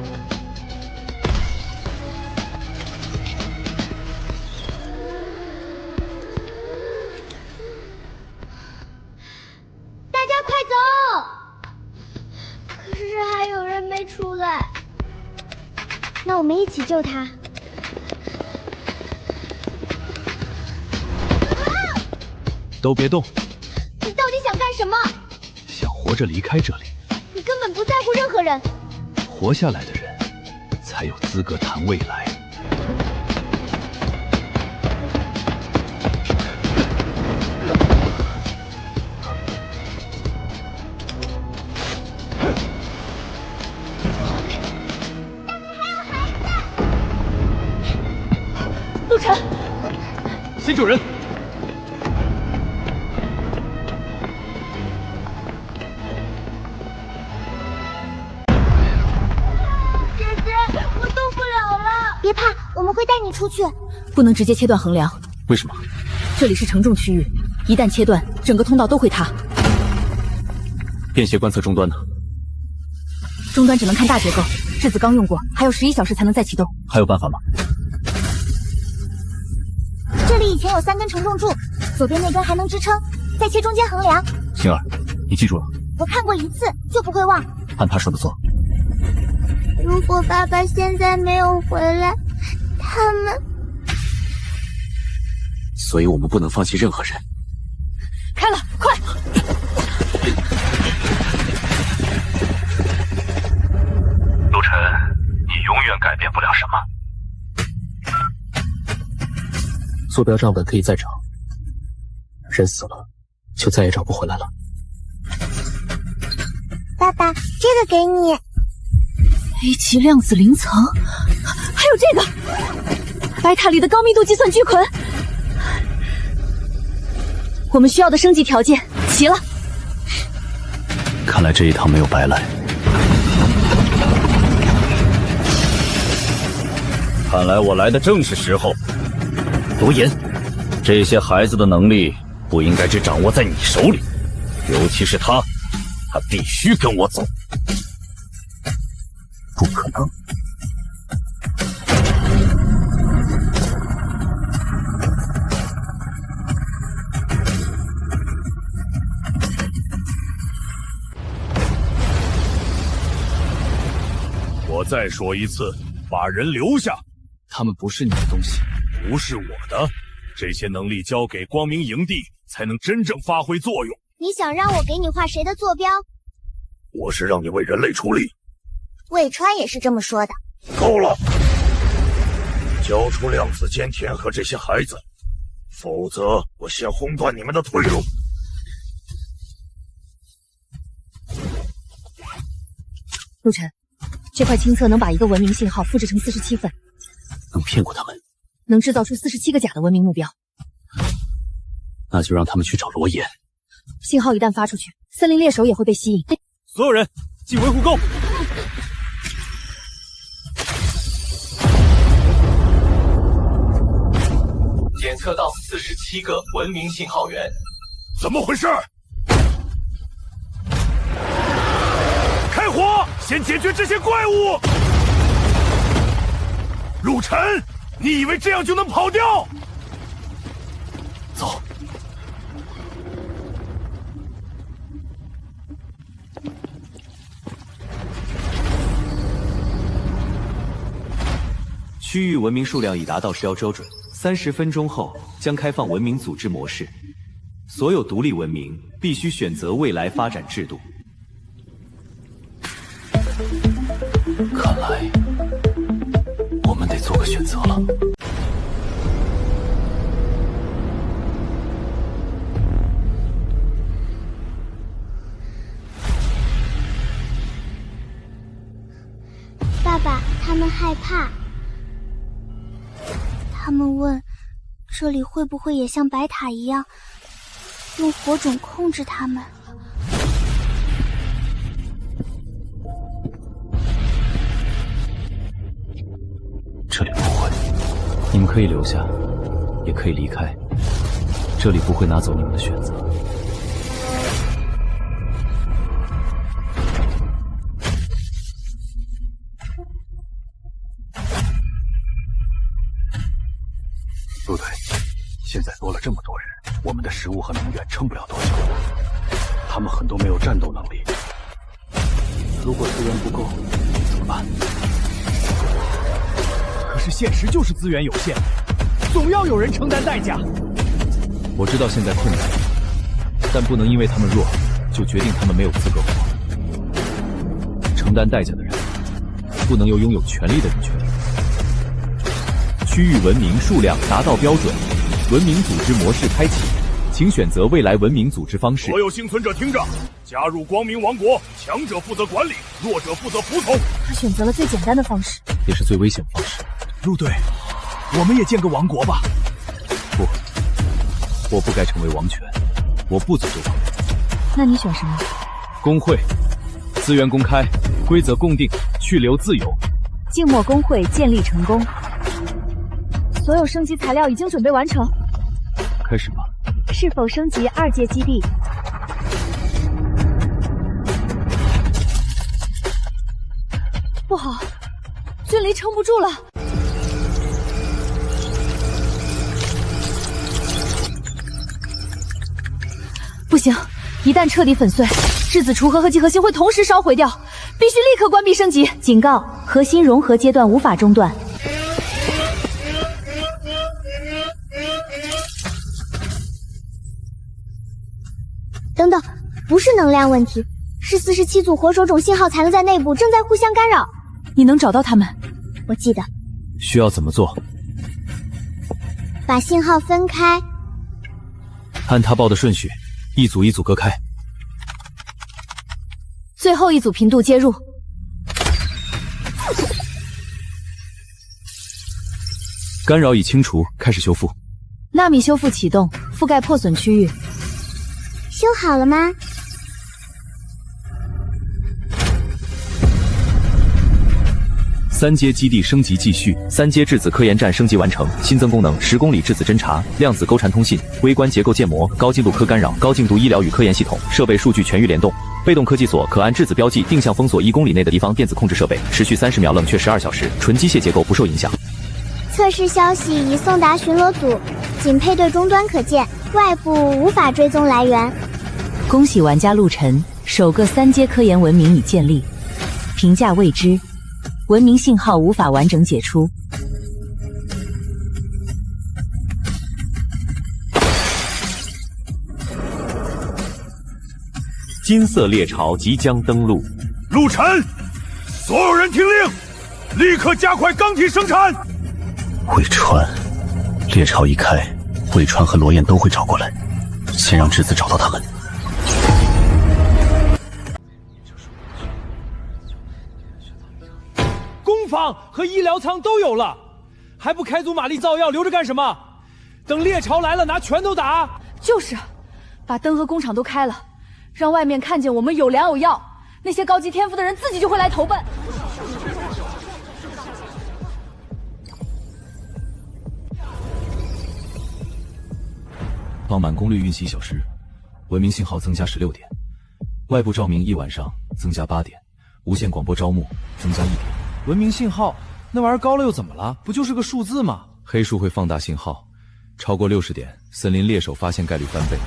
大家快走！可是还有人没出来。那我们一起救他。都别动！你到底想干什么？想活着离开这里。你根本不在乎任何人。活下来的人才有资格谈未来。陆晨，新主人。别怕，我们会带你出去。不能直接切断横梁。为什么？这里是承重区域，一旦切断，整个通道都会塌。便携观测终端呢？终端只能看大结构，质子刚用过，还有11小时才能再启动。还有办法吗？这里以前有3根承重柱，左边那根还能支撑，再切中间横梁。星儿，你记住了？我看过1次，就不会忘。按他说的做。如果爸爸现在没有回来，他们……所以我们不能放弃任何人。开了，快！陆晨，你永远改变不了什么。坐标账本可以再找，人死了就再也找不回来了。爸爸，这个给你。A 级量子凌层，还有这个白塔里的高密度计算聚捆。我们需要的升级条件齐了。看来这一趟没有白来。看来我来的正是时候。罗岩，这些孩子的能力不应该只掌握在你手里。尤其是他必须跟我走。不可能！我再说一次，把人留下。他们不是你的东西，不是我的。这些能力交给光明营地，才能真正发挥作用。你想让我给你画谁的坐标？我是让你为人类出力。魏川也是这么说的。够了！交出量子间田和这些孩子，否则我先轰断你们的退路。陆晨，这块清册能把一个文明信号复制成47份，能骗过他们，能制造出47个假的文明目标。那就让他们去找罗岩。信号一旦发出去，森林猎手也会被吸引。所有人进维护沟。检测到47个文明信号源。怎么回事？开火！先解决这些怪物！陆晨，你以为这样就能跑掉？走。区域文明数量已达到10标准，30分钟后将开放文明组织模式。所有独立文明必须选择未来发展制度。看来我们得做个选择了。爸爸，他们害怕。他们问，这里会不会也像白塔一样，用火种控制他们？这里不会，你们可以留下，也可以离开，这里不会拿走你们的选择。陆队，现在多了这么多人，我们的食物和能源撑不了多久。他们很多没有战斗能力，如果资源不够怎么办？可是现实就是资源有限，总要有人承担代价。我知道现在困难，但不能因为他们弱，就决定他们没有资格活。承担代价的人，不能由拥有权力的人决定。区域文明数量达到标准，文明组织模式开启，请选择未来文明组织方式。所有幸存者听着，加入光明王国，强者负责管理，弱者负责服从。他选择了最简单的方式，也是最危险的方式。陆队，我们也建个王国吧。不，我不该成为王权，我不组织王国。那你选什么？工会，资源公开，规则共定，去留自由。静默工会建立成功，所有升级材料已经准备完成。开始吧。是否升级2阶基地？不好，君离撑不住了。不行，一旦彻底粉碎，质子雏核和几何星会同时烧毁掉，必须立刻关闭升级。警告：核心融合阶段无法中断。等等，不是能量问题，是47组火手种信号残留在内部，正在互相干扰。你能找到他们？我记得。需要怎么做？把信号分开，按他报的顺序，一组一组隔开。最后一组频度接入。干扰已清除，开始修复。纳米修复启动，覆盖破损区域。修好了吗？ 3阶基地升级继续，3阶质子科研站升级完成，新增功能10公里质子侦察、量子钩缠通信、微观结构建模、高精度科干扰、高精度医疗与科研系统，设备数据全域联动。被动科技所可按质子标记定向封锁1公里内的敌方电子控制设备，持续30秒，冷却12小时，纯机械结构不受影响。测试消息已送达巡逻组，仅配对终端可见，外部无法追踪来源。恭喜玩家陆晨，首个3阶科研文明已建立，评价未知，文明信号无法完整解出。金色猎巢即将登陆，陆晨，所有人听令，立刻加快钢体生产。魏川，猎巢一开，魏川和罗燕都会找过来，先让质子找到他们。工坊和医疗舱都有了，还不开足马力造药，留着干什么？等猎巢来了，拿拳头打。就是，把灯和工厂都开了，让外面看见我们有粮有药，那些高级天赋的人自己就会来投奔。傍晚功率运行1小时，文明信号增加16点，外部照明1晚上增加8点，无线广播招募增加1点。文明信号那玩意儿高了又怎么了？不就是个数字吗？黑数会放大信号，超过60点，森林猎手发现概率翻倍，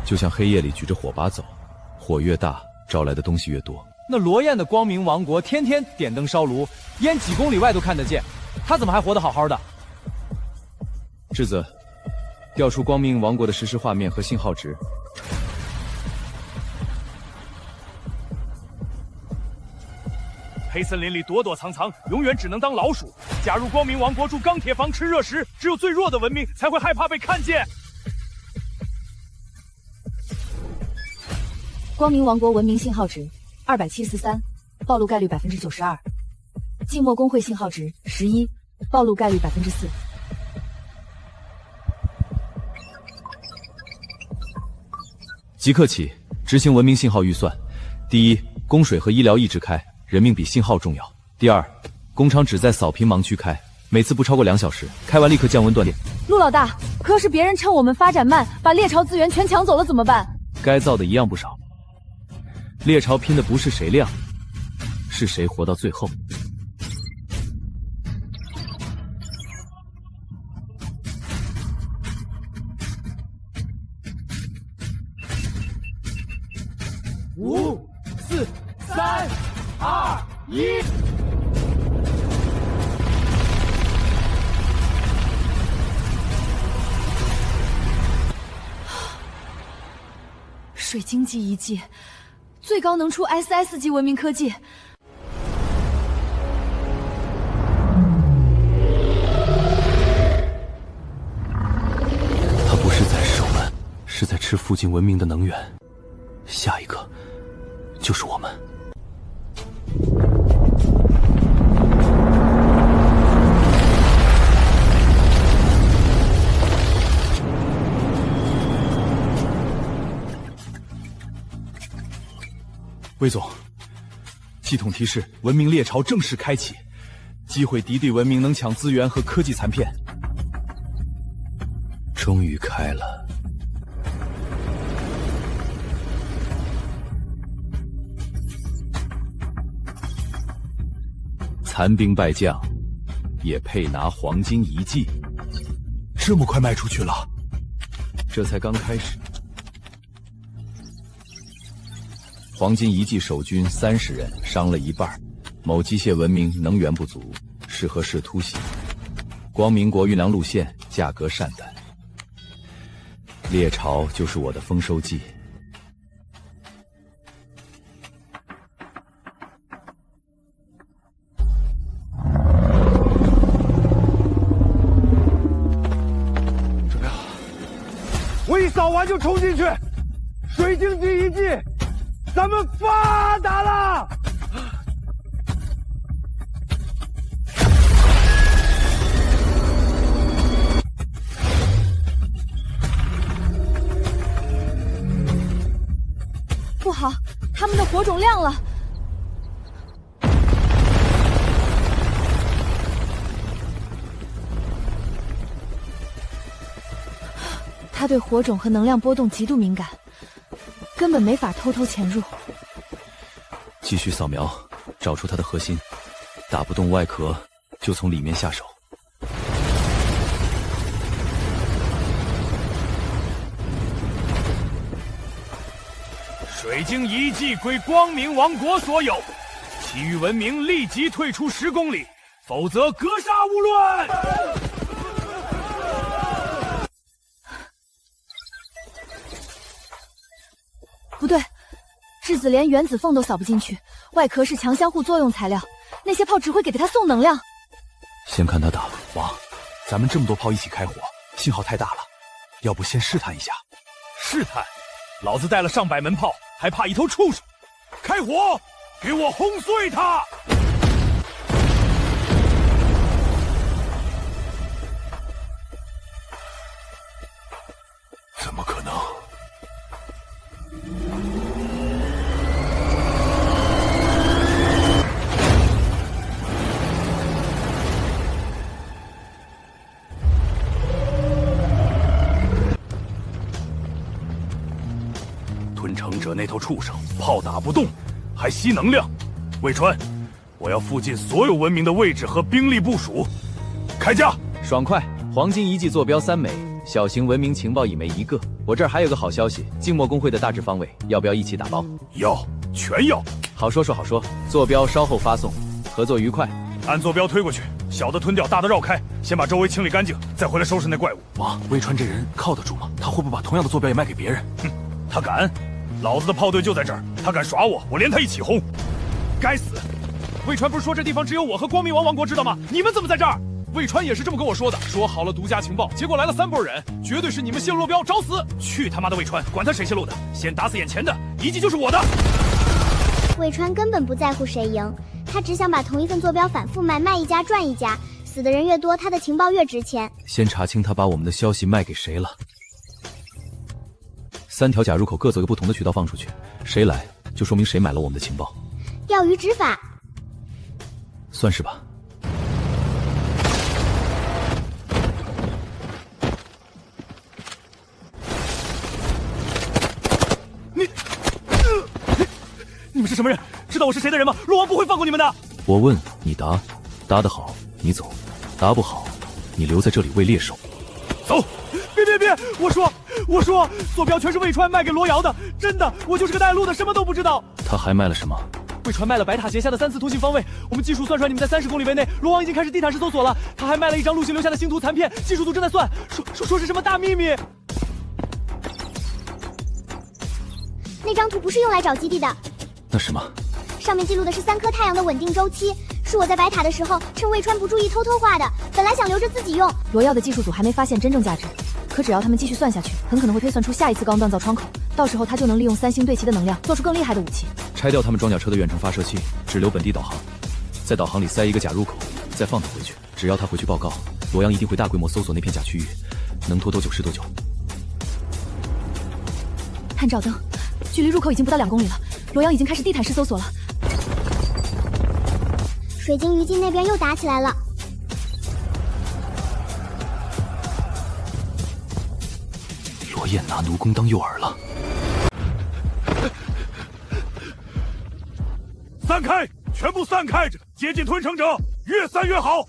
就像黑夜里举着火把走，火越大，招来的东西越多。那罗燕的光明王国天天点灯烧炉，烟几公里外都看得见，他怎么还活得好好的？质子，调出光明王国的实时画面和信号值。黑森林里躲躲藏藏，永远只能当老鼠。加入光明王国，住钢铁房，吃热食，只有最弱的文明才会害怕被看见。光明王国文明信号值273，暴露概率92%；静默工会信号值11，暴露概率4%。即刻起执行文明信号预算：第一，供水和医疗一直开，人命比信号重要；第二，工厂只在扫平盲区开，每次不超过2小时，开完立刻降温断电。陆老大，可是别人趁我们发展慢，把猎巢资源全抢走了怎么办？该造的一样不少。猎巢拼的不是谁亮，是谁活到最后。5、4、3、2、1。水晶级遗迹，最高能出 SS 级文明科技。他不是在吃我们，是在吃附近文明的能源。下一个就是我们。魏总，系统提示：文明猎巢正式开启，击毁敌对文明能抢资源和科技残片。终于开了。残兵败将，也配拿黄金遗迹？这么快卖出去了？这才刚开始。黄金遗迹守军30人，伤了一半。某机械文明能源不足，适合式突袭。光明国运粮路线价格善淡，猎巢就是我的丰收季。准备好，我一扫完就冲进去。水晶级遗迹，咱们发达了！不好，他们的火种亮了。他对火种和能量波动极度敏感，根本没法偷偷潜入。继续扫描，找出它的核心，打不动外壳就从里面下手。水晶遗迹归光明王国所有，其余文明立即退出10公里，否则格杀勿论。不对，质子连原子缝都扫不进去，外壳是强相互作用材料，那些炮只会给它送能量。先看他打，王，咱们这么多炮一起开火，信号太大了，要不先试探一下？试探？老子带了上百门炮，还怕一头畜生？开火，给我轰碎他！怎么可能？吞城者那头畜生，炮打不动，还吸能量。魏川，我要附近所有文明的位置和兵力部署。开架！爽快！黄金遗迹坐标3枚，小型文明情报一枚1个。我这儿还有个好消息，静默公会的大致方位，要不要一起打包？要，全要。好说好说，坐标稍后发送，合作愉快。按坐标推过去，小的吞掉，大的绕开，先把周围清理干净，再回来收拾那怪物。王，魏川这人靠得住吗？他会不会把同样的坐标也卖给别人？哼，他敢！老子的炮队就在这儿，他敢耍我，我连他一起轰！该死！魏川不是说这地方只有我和光明王王国知道吗？你们怎么在这儿？魏川也是这么跟我说的，说好了独家情报，结果来了3拨人，绝对是你们泄露落标，找死！去他妈的魏川，管他谁泄露的，先打死眼前的，遗迹就是我的。魏川根本不在乎谁赢，他只想把同一份坐标反复卖，卖一家赚一家，死的人越多，他的情报越值钱。先查清他把我们的消息卖给谁了。3条假入口各走个不同的渠道放出去，谁来就说明谁买了我们的情报。钓鱼执法，算是吧。你们是什么人？知道我是谁的人吗？洛王不会放过你们的。我问你答，答得好你走，答不好你留在这里喂猎手。走！别！我说，坐标全是魏川卖给罗瑶的，真的，我就是个带路的，什么都不知道。他还卖了什么？魏川卖了白塔斜下的3次通信方位，我们技术算出来你们在30公里位内，罗王已经开始地毯式搜索了。他还卖了一张陆行留下的星图残片，技术组正在算，说是什么大秘密。那张图不是用来找基地的。那什么？上面记录的是3颗太阳的稳定周期，是我在白塔的时候趁魏川不注意偷偷画的，本来想留着自己用。罗耀的技术组还没发现真正价值，可只要他们继续算下去，很可能会推算出下一次高锻造窗口，到时候他就能利用3星对齐的能量，做出更厉害的武器。拆掉他们装甲车的远程发射器，只留本地导航，在导航里塞一个假入口，再放他回去。只要他回去报告，罗阳一定会大规模搜索那片假区域，能拖多久是多久。探照灯，距离入口已经不到2公里了，罗阳已经开始地毯式搜索了。水晶余烬那边又打起来了。罗燕拿奴工当诱饵了。散开，全部散开着，接近吞城者，越散越好。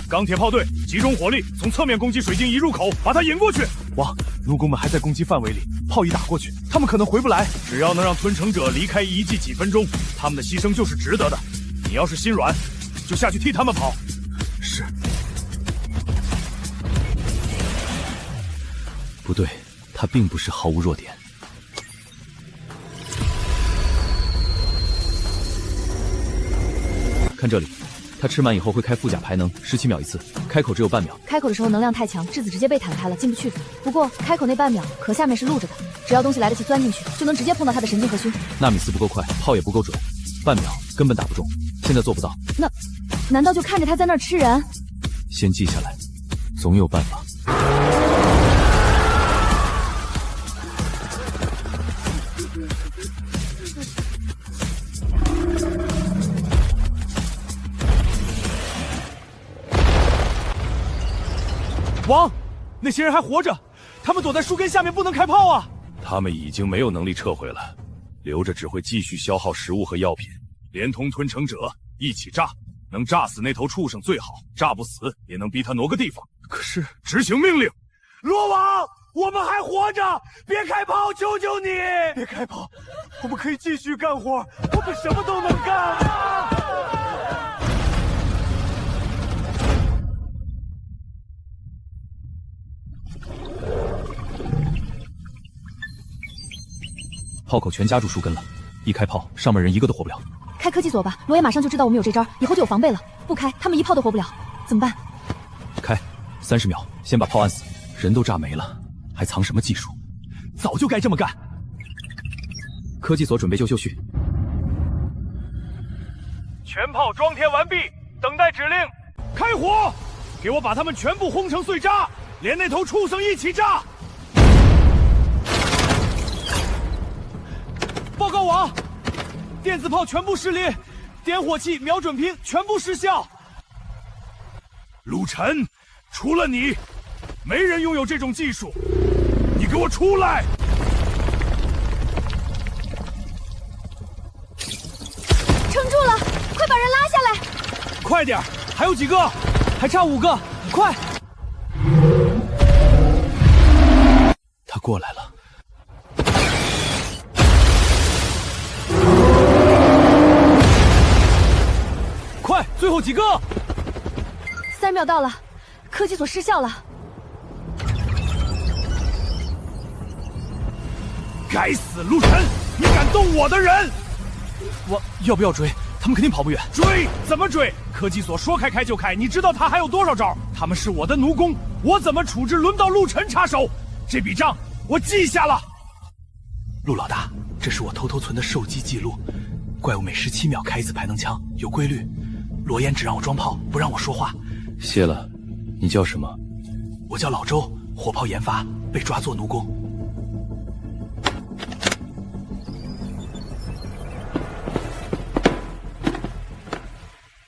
钢铁炮队集中火力，从侧面攻击水晶遗入口，把它引过去。王，奴工们还在攻击范围里，炮一打过去，他们可能回不来。只要能让吞城者离开遗迹几分钟，他们的牺牲就是值得的。你要是心软，就下去替他们跑。是。不对，他并不是毫无弱点。看这里。他吃满以后会开副甲排能，17秒一次，开口只有半秒。开口的时候能量太强，质子直接被弹开了，进不去。不过开口那半秒，壳下面是露着的，只要东西来得及钻进去，就能直接碰到他的神经核心。纳米斯不够快，炮也不够准，半秒根本打不中。现在做不到，难道就看着他在那儿吃人？先记下来，总有办法。王，那些人还活着，他们躲在树根下面，不能开炮啊！他们已经没有能力撤回了，留着只会继续消耗食物和药品，连同吞城者一起炸。能炸死那头畜生最好，炸不死也能逼他挪个地方。可是，执行命令！罗王，我们还活着，别开炮，求求你！别开炮，我们可以继续干活，我们什么都能干。炮口全夹住树根了，一开炮，上面人一个都活不了。开科技锁吧，罗爷马上就知道我们有这招，以后就有防备了。不开，他们一炮都活不了，怎么办？开，30秒，先把炮按死。人都炸没了，还藏什么技术？早就该这么干。科技锁准备就绪，全炮装填完毕，等待指令，开火！给我把他们全部轰成碎渣，连那头畜生一起炸！报告王，电子炮全部失灵，点火器、瞄准屏全部失效。陆晨，除了你，没人拥有这种技术。你给我出来！撑住了，快把人拉下来！快点，还有几个，还差5个，快！他过来了。快，最后几个！30秒到了，科技锁失效了。该死，陆晨，你敢动我的人！我要不要追？他们肯定跑不远。追？怎么追？科技锁说开开就开，你知道他还有多少招？他们是我的奴工，我怎么处置轮到陆晨插手。这笔账我记下了。陆老大，这是我偷偷存的手机记录，怪物每17秒开一次排能枪，有规律。罗岩只让我装炮，不让我说话。谢了，你叫什么？我叫老周，火炮研发，被抓做奴工。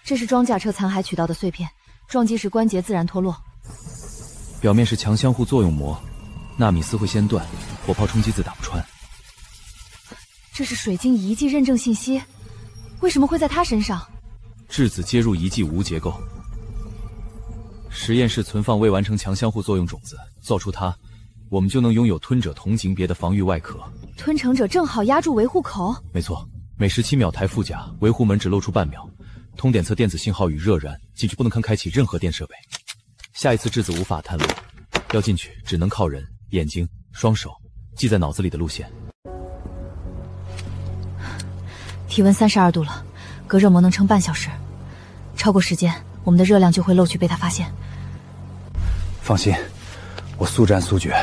这是装甲车残骸取到的碎片，撞击时关节自然脱落。表面是强相互作用膜，纳米丝会先断，火炮冲击自打不穿。这是水晶遗迹认证信息，为什么会在他身上？质子接入遗迹无结构，实验室存放未完成强相互作用种子，造出它，我们就能拥有吞者同级别的防御外壳。吞城者正好压住维护口。没错，每17秒抬副甲，维护门只露出半秒。通点测电子信号与热燃，进去不能开启任何电设备。下一次质子无法探路，要进去只能靠人、眼睛、双手记在脑子里的路线。体温32度了，隔热膜能撑半小时，超过时间，我们的热量就会漏去被他发现。放心，我速战速决。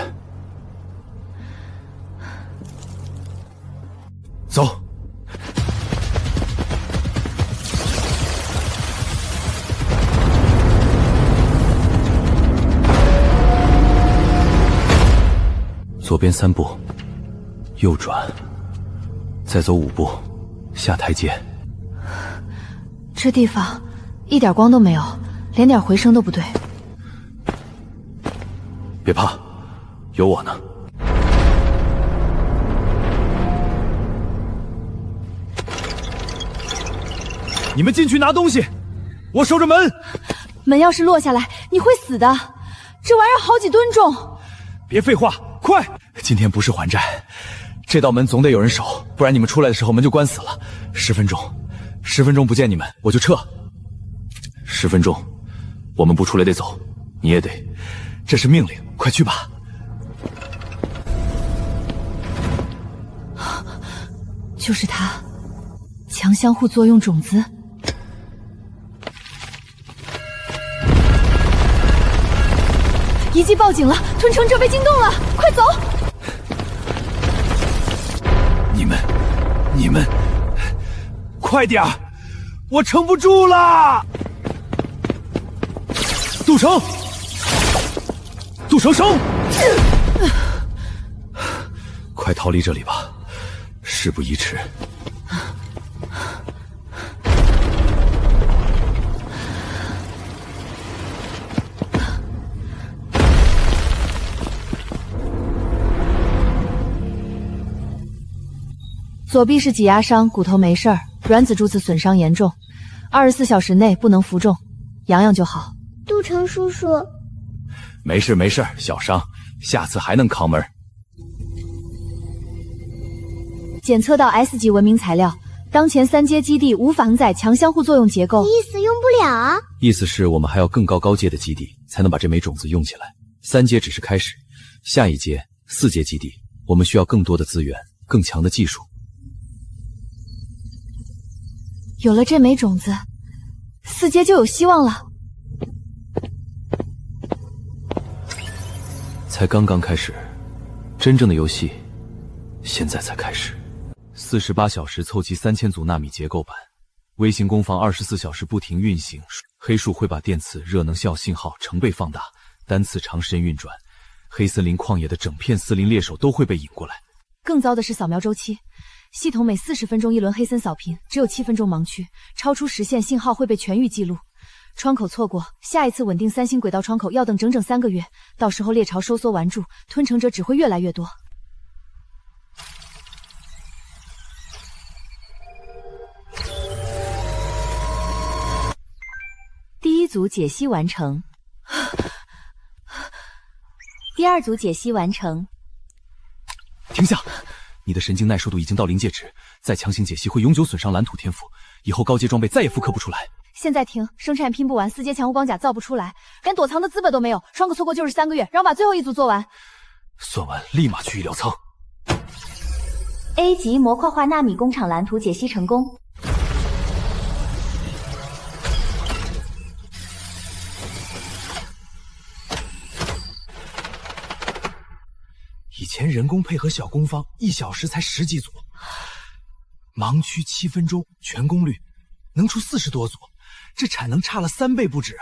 走。左边3步，右转，再走5步，下台阶。这地方一点光都没有，连点回声都不对。别怕，有我呢。你们进去拿东西，我守着门。门要是落下来，你会死的。这玩意儿好几吨重。别废话，快！今天不是还债，这道门总得有人守，不然你们出来的时候门就关死了。10分钟，10分钟不见你们我就撤。10分钟，我们不出来得走，你也得，这是命令，快去吧。就是他，强相互作用种子。遗迹报警了，吞城者被惊动了，快走！你们，快点儿，我撑不住了！杜城，生！快逃离这里吧，事不宜迟。左臂是挤压伤，骨头没事儿，软子柱子损伤严重，24小时内不能服重，养养就好。杜城叔叔，没事没事，小伤，下次还能扛门。检测到 S 级文明材料，当前3阶基地无法承载强相互作用结构。意思用不了啊？意思是我们还要更高阶的基地，才能把这枚种子用起来。3阶只是开始，下一阶4阶基地，我们需要更多的资源，更强的技术。有了这枚种子，4阶就有希望了。才刚刚开始，真正的游戏现在才开始。48小时凑齐3000组纳米结构板，微型工坊24小时不停运行，黑树会把电磁热能效信号成倍放大，单次长时间运转，黑森林旷野的整片斯林猎手都会被引过来。更糟的是扫描周期，系统每40分钟一轮黑森扫频，只有7分钟盲区，超出时限信号会被全域记录。窗口错过，下一次稳定3星轨道窗口要等整整3个月，到时候猎巢收缩完住，吞城者只会越来越多。第1组解析完成，第2组解析完成。停下！你的神经耐受度已经到临界值，再强行解析会永久损伤蓝土天赋，以后高阶装备再也复刻不出来。现在停，生产拼不完，4阶强护光甲造不出来，连躲藏的资本都没有，窗口错过就是3个月，让我把最后一组做完。算完立马去医疗舱。A 级模块化纳米工厂蓝图解析成功。以前人工配合小工坊1小时才10几组，盲区7分钟，全功率能出40多组，这产能差了3倍不止。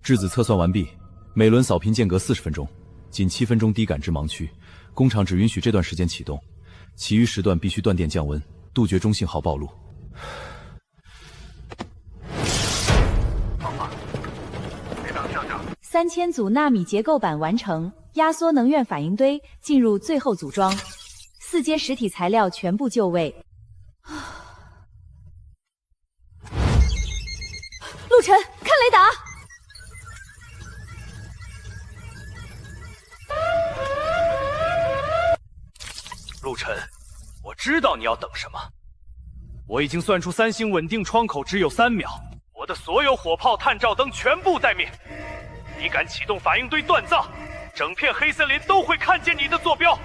质子测算完毕，每轮扫频间隔40分钟，仅7分钟低感知盲区，工厂只允许这段时间启动，其余时段必须断电降温，杜绝中信号暴露。3000组纳米结构板完成，压缩能源反应堆进入最后组装，4阶实体材料全部就位。陆晨，看雷达！陆晨，我知道你要等什么。我已经算出3星稳定窗口只有3秒，我的所有火炮、探照灯全部待命。你敢启动反应堆锻造，整片黑森林都会看见你的坐标。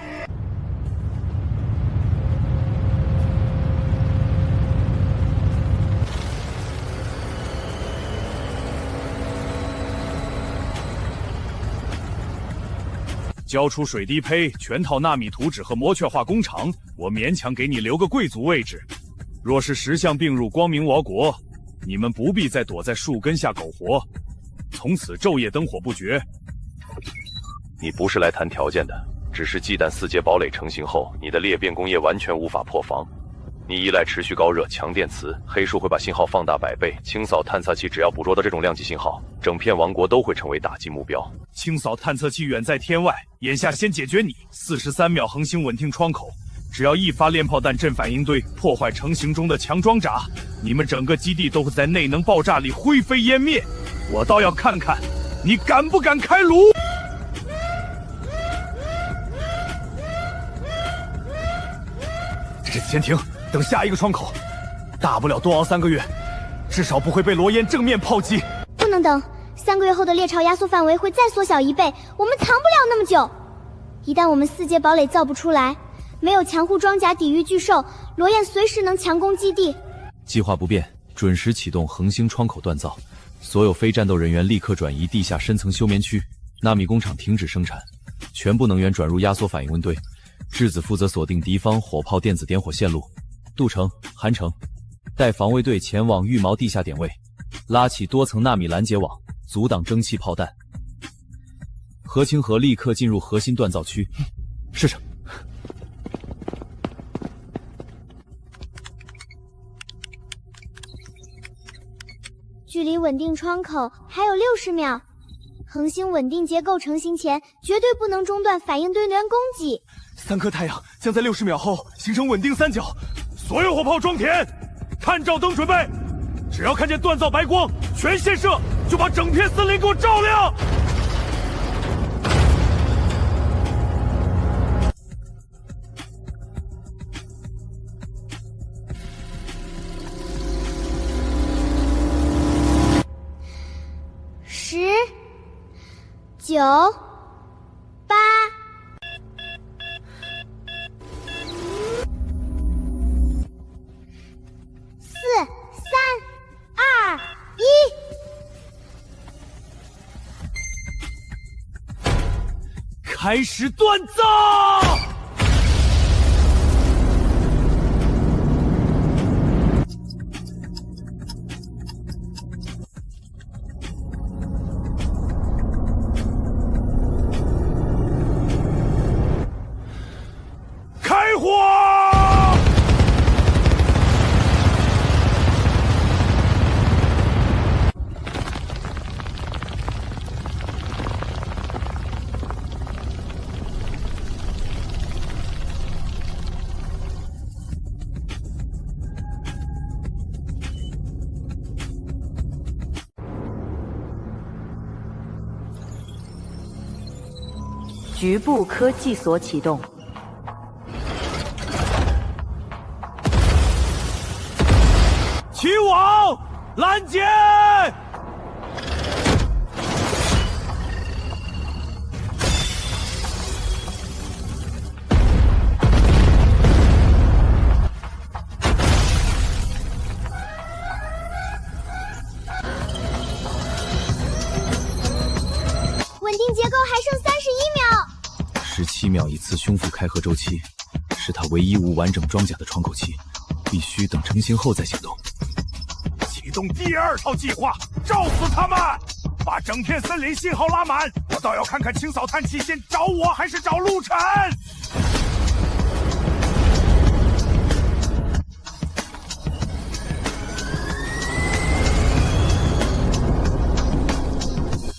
交出水滴胚、全套纳米图纸和模雀化工厂，我勉强给你留个贵族位置。若是识相并入光明王国，你们不必再躲在树根下苟活。从此昼夜灯火不绝。你不是来谈条件的，只是忌惮4阶堡垒成型后，你的裂变工业完全无法破防。你依赖持续高热、强电磁，黑树会把信号放大100倍。清扫探测器只要捕捉到这种量级信号，整片王国都会成为打击目标。清扫探测器远在天外，眼下先解决你。43秒恒星稳定窗口，只要1发链炮弹震反应堆，破坏成型中的强装甲，你们整个基地都会在内能爆炸里灰飞烟灭。我倒要看看你敢不敢开炉！这次先停，等下一个窗口，大不了多熬3个月，至少不会被罗烟正面炮击。不能等，3个月后的猎巢压缩范围会再缩小1倍，我们藏不了那么久。一旦我们4阶堡垒造不出来，没有强护装甲抵御巨兽，罗焰随时能强攻基地。计划不变，准时启动恒星窗口锻造，所有非战斗人员立刻转移地下深层休眠区，纳米工厂停止生产，全部能源转入压缩反应温堆。质子负责锁定敌方火炮电子点火线路。杜城、韩城，带防卫队前往羽毛地下点位，拉起多层纳米拦截网，阻挡蒸汽炮弹。何清河立刻进入核心锻造区。是上。距离稳定窗口还有60秒，恒星稳定结构成型前，绝对不能中断反应堆源供给。3颗太阳将在60秒后形成稳定三角。所有火炮装填，探照灯准备，只要看见锻造白光，全线射，就把整片森林给我照亮。10、9、8。4、3、2、1，开始锻造。开火！局部科技所启动。起网拦截！稳定结构还剩31秒。 17秒一次胸腹开合周期，是它唯一无完整装甲的窗口期，必须等成型后再行动。启动第2套计划，照死他们！把整片森林信号拉满。我倒要看看清扫探气先找我还是找陆晨。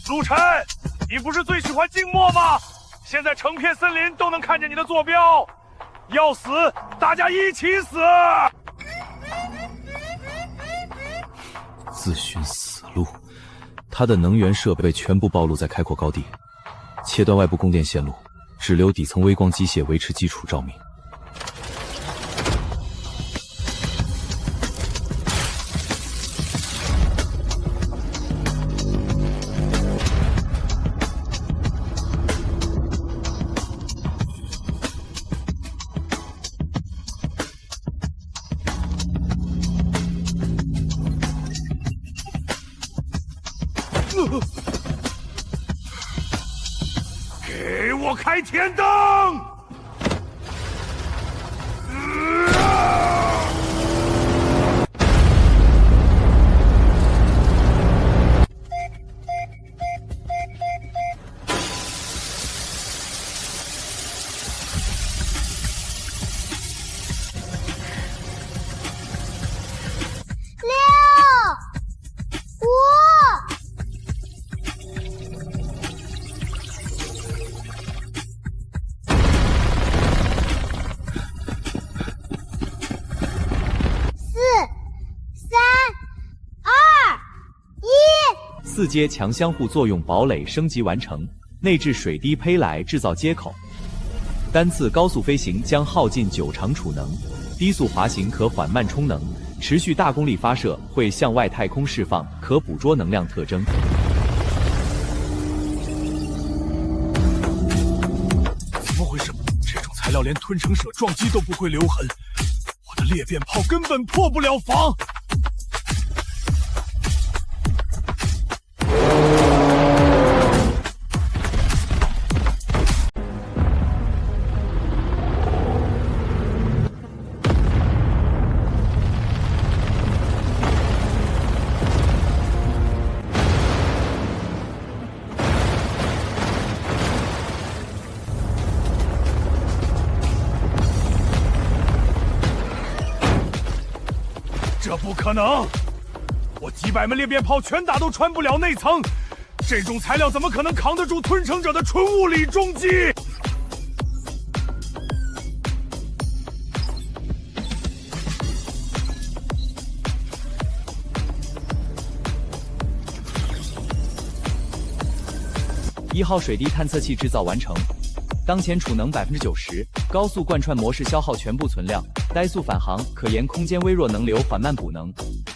陆晨，你不是最喜欢静默吗？现在成片森林都能看见你的坐标，要死，大家一起死！自寻死路，他的能源设备全部暴露在开阔高地，切断外部供电线路，只留底层微光机械维持基础照明。给我开天灯！4阶强相互作用堡垒升级完成，内置水滴胚来制造接口。单次高速飞行将耗尽9成储能，低速滑行可缓慢充能，持续大功率发射会向外太空释放可捕捉能量特征。怎么回事？这种材料连吞城舍撞击都不会留痕，我的裂变炮根本破不了防。这不可能！我几百门裂变炮全打都穿不了内层，这种材料怎么可能扛得住吞城者的纯物理重击？1号水滴探测器制造完成，当前储能90%，高速贯穿模式消耗全部存量，怠速返航，可沿空间微弱能流缓慢补能。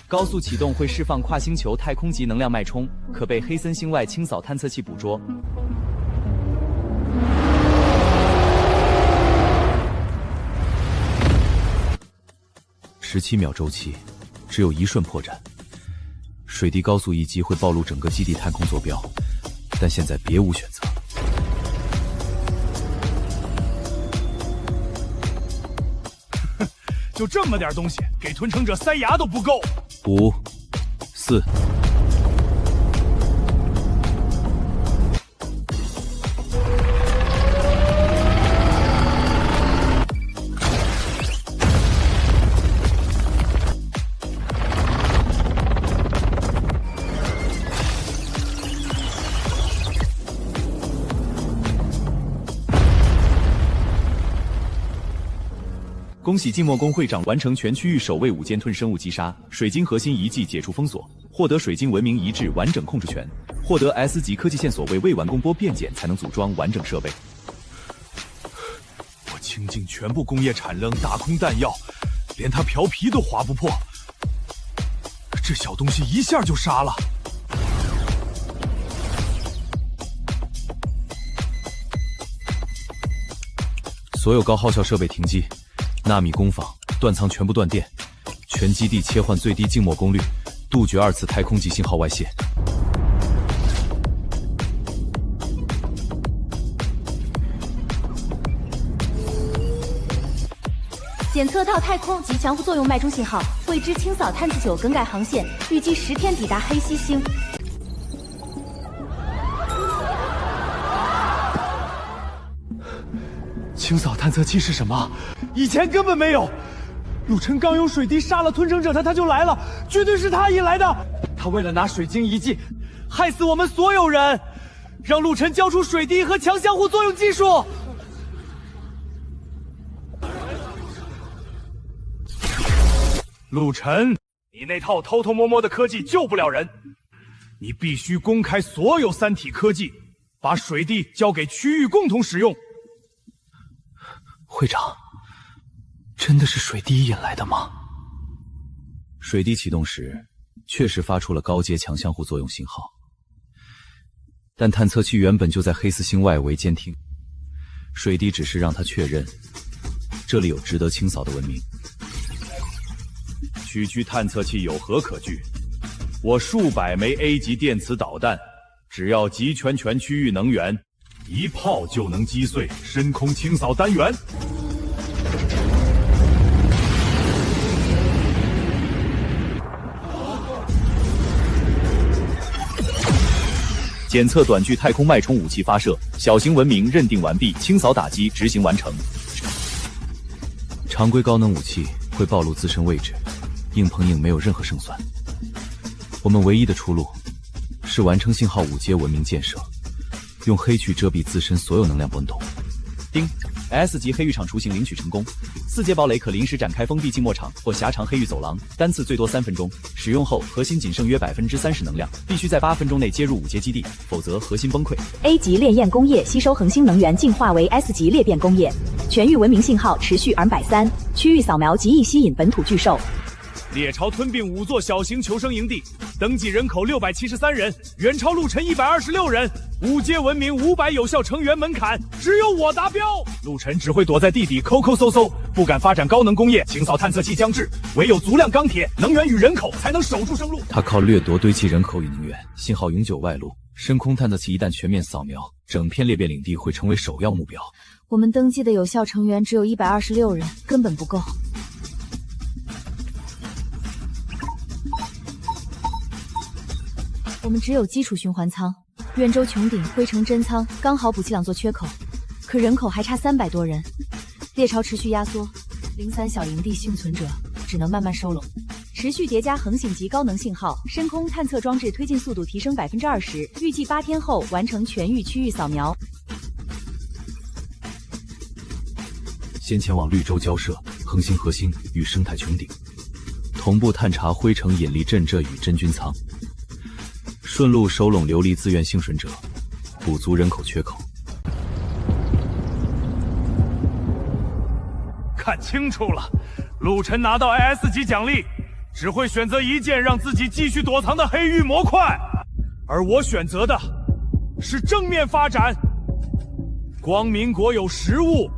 高速启动会释放跨星球太空级能量脉冲，可被黑森星外清扫探测器捕捉。17秒周期，只有1瞬破绽。水滴高速一击会暴露整个基地太空坐标，但现在别无选择。就这么点东西，给吞城者塞牙都不够。5、4。恭喜静默宫会长完成全区域守卫5间吞生物击杀，水晶核心遗迹解除封锁，获得水晶文明遗址完整控制权，获得 S 级科技线索为未完工波变检才能组装完整设备。我倾尽全部工业产能打空弹药，连它瓢皮都划不破，这小东西一下就杀了。所有高耗效设备停机。纳米工坊断仓全部断电，全基地切换最低静默功率，杜绝2次太空级信号外泄。检测到太空及相互作用脉冲信号，未知清扫探测9更改航线，预计10天抵达黑西星。清扫探测器是什么？以前根本没有。陆晨刚用水滴杀了吞城者，他就来了，绝对是他引来的。他为了拿水晶遗迹，害死我们所有人，让陆晨交出水滴和强相互作用技术。陆晨，你那套偷偷摸摸的科技救不了人，你必须公开所有三体科技，把水滴交给区域共同使用。会长，真的是水滴引来的吗？水滴启动时确实发出了高阶强相互作用信号，但探测器原本就在黑斯星外围监听，水滴只是让他确认这里有值得清扫的文明。区探测器有何可惧？我数百枚 A 级电磁导弹，只要集全区域能源，一炮就能击碎深空清扫单元。检测短距太空脉冲武器发射，小型文明认定完毕，清扫打击执行完成。常规高能武器会暴露自身位置，硬碰硬没有任何胜算。我们唯一的出路是完成信号5阶文明建设，用黑去遮蔽自身所有能量波动。丁 S 级黑域场雏形领取成功，4阶堡垒可临时展开封闭静默场或狭长黑域走廊，单次最多3分钟。使用后核心仅剩约30%能量，必须在8分钟内接入5阶基地，否则核心崩溃。A 级烈焰工业吸收恒星能源进化为 S 级裂变工业，全域文明信号持续230，区域扫描极易吸引本土巨兽。猎巢吞并5座小型求生营地，登记人口673人，远超陆晨126人。5阶文明500有效成员门槛，只有我达标。陆晨只会躲在地底抠抠搜搜，不敢发展高能工业，清扫探测器将至，唯有足量钢铁、能源与人口才能守住生路。他靠掠夺堆积人口与能源，信号永久外露。深空探测器一旦全面扫描，整片裂变领地会成为首要目标。我们登记的有效成员只有126人，根本不够。我们只有基础循环舱、愿州穹顶、灰城真舱，刚好补齐2座缺口，可人口还差300多人。猎巢持续压缩，03小营地幸存者只能慢慢收拢，持续叠加恒星级高能信号，深空探测装置推进速度提升20%，预计8天后完成全域区域扫描。先前往绿洲交涉恒星核心与生态穹顶，同步探查灰城引力阵这与真菌仓，顺路收拢流离资源幸存者，补足人口缺口。看清楚了，陆晨拿到 IS 级奖励，只会选择一件让自己继续躲藏的黑域模块，而我选择的是正面发展。光明国有食物，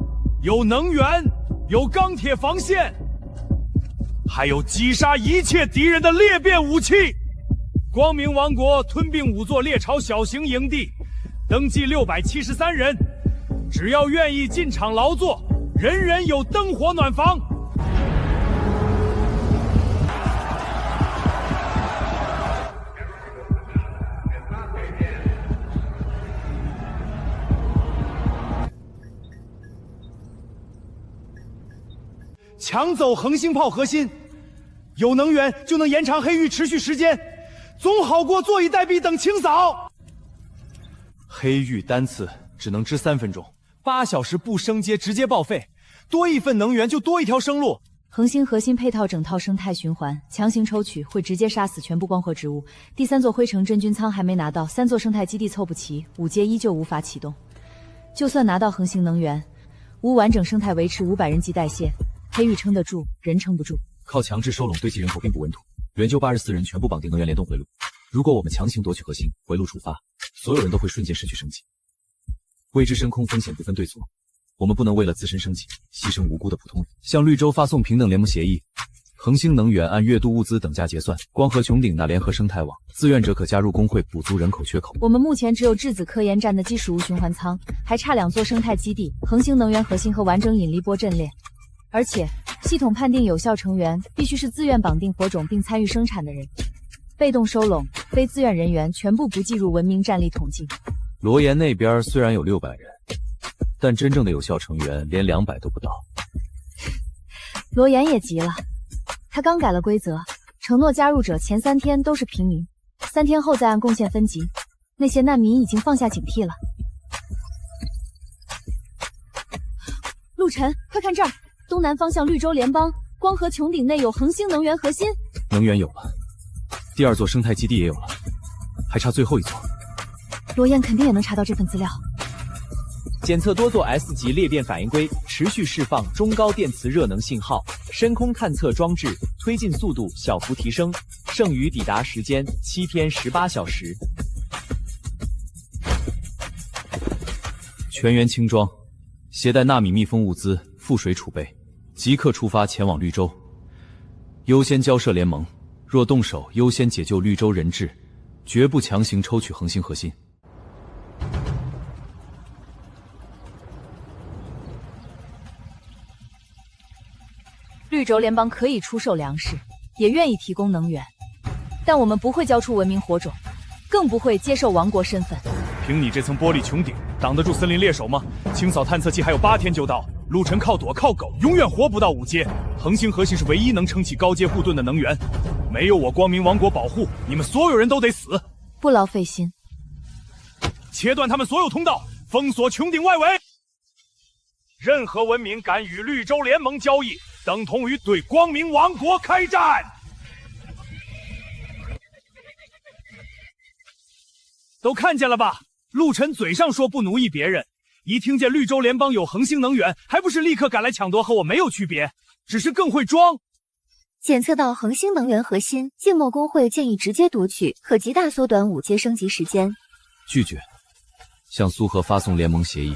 有能源，有钢铁防线，还有击杀一切敌人的裂变武器。光明王国吞并5座猎巢小型营地，登记673人，只要愿意进场劳作，人人有灯火暖房。抢走恒星炮核心，有能源就能延长黑域持续时间，总好过坐以待毙等清扫。黑域单次只能支3分钟，8小时不升阶直接报废，多一份能源就多一条生路。恒星核心配套整套生态循环，强行抽取会直接杀死全部光合植物。第3座灰城真菌仓还没拿到，3座生态基地凑不齐，5阶依旧无法启动。就算拿到恒星能源，无完整生态维持500人级代谢，黑域撑得住，人撑不住。靠强制收拢堆积人口并不稳妥，援救84人全部绑定能源联动回路。如果我们强行夺取核心，回路触发，所有人都会瞬间失去生机。未知深空风险不分对错，我们不能为了自身生计牺牲无辜的普通人。向绿洲发送平等联盟协议，恒星能源按月度物资等价结算，光合穹顶那联合生态网，自愿者可加入工会补足人口缺口。我们目前只有质子科研站的基食物循环仓，还差2座生态基地、恒星能源核心和完整引力波阵列。而且系统判定有效成员必须是自愿绑定火种并参与生产的人，被动收拢非自愿人员全部不计入文明战力统计。罗岩那边虽然有600人，但真正的有效成员连200都不到。罗岩也急了，他刚改了规则，承诺加入者前3天都是平民，3天后再按贡献分级。那些难民已经放下警惕了。陆晨，快看这儿！东南方向绿洲联邦光合穹顶内有恒星能源核心，能源有了，第2座生态基地也有了，还差最后1座。罗燕肯定也能查到这份资料。检测多座 S 级裂变反应堆，持续释放中高电磁热能信号，深空探测装置推进速度小幅提升，剩余抵达时间7天18小时。全员轻装，携带纳米密封物资，覆水储备，即刻出发前往绿洲。优先交涉联盟，若动手优先解救绿洲人质，绝不强行抽取恒星核心。绿洲联邦可以出售粮食，也愿意提供能源，但我们不会交出文明火种，更不会接受亡国身份。凭你这层玻璃穹顶，挡得住森林猎手吗？清扫探测器还有8天就到，陆晨靠躲靠狗，永远活不到5阶。恒星核心是唯一能撑起高阶护盾的能源，没有我光明王国保护，你们所有人都得死。不劳费心，切断他们所有通道，封锁穹顶外围。任何文明敢与绿洲联盟交易，等同于对光明王国开战。都看见了吧？陆晨嘴上说不奴役别人，一听见绿洲联邦有恒星能源，还不是立刻赶来抢夺，和我没有区别，只是更会装。检测到恒星能源核心，静默工会建议直接夺取，可极大缩短5阶升级时间。拒绝。向苏荷发送联盟协议。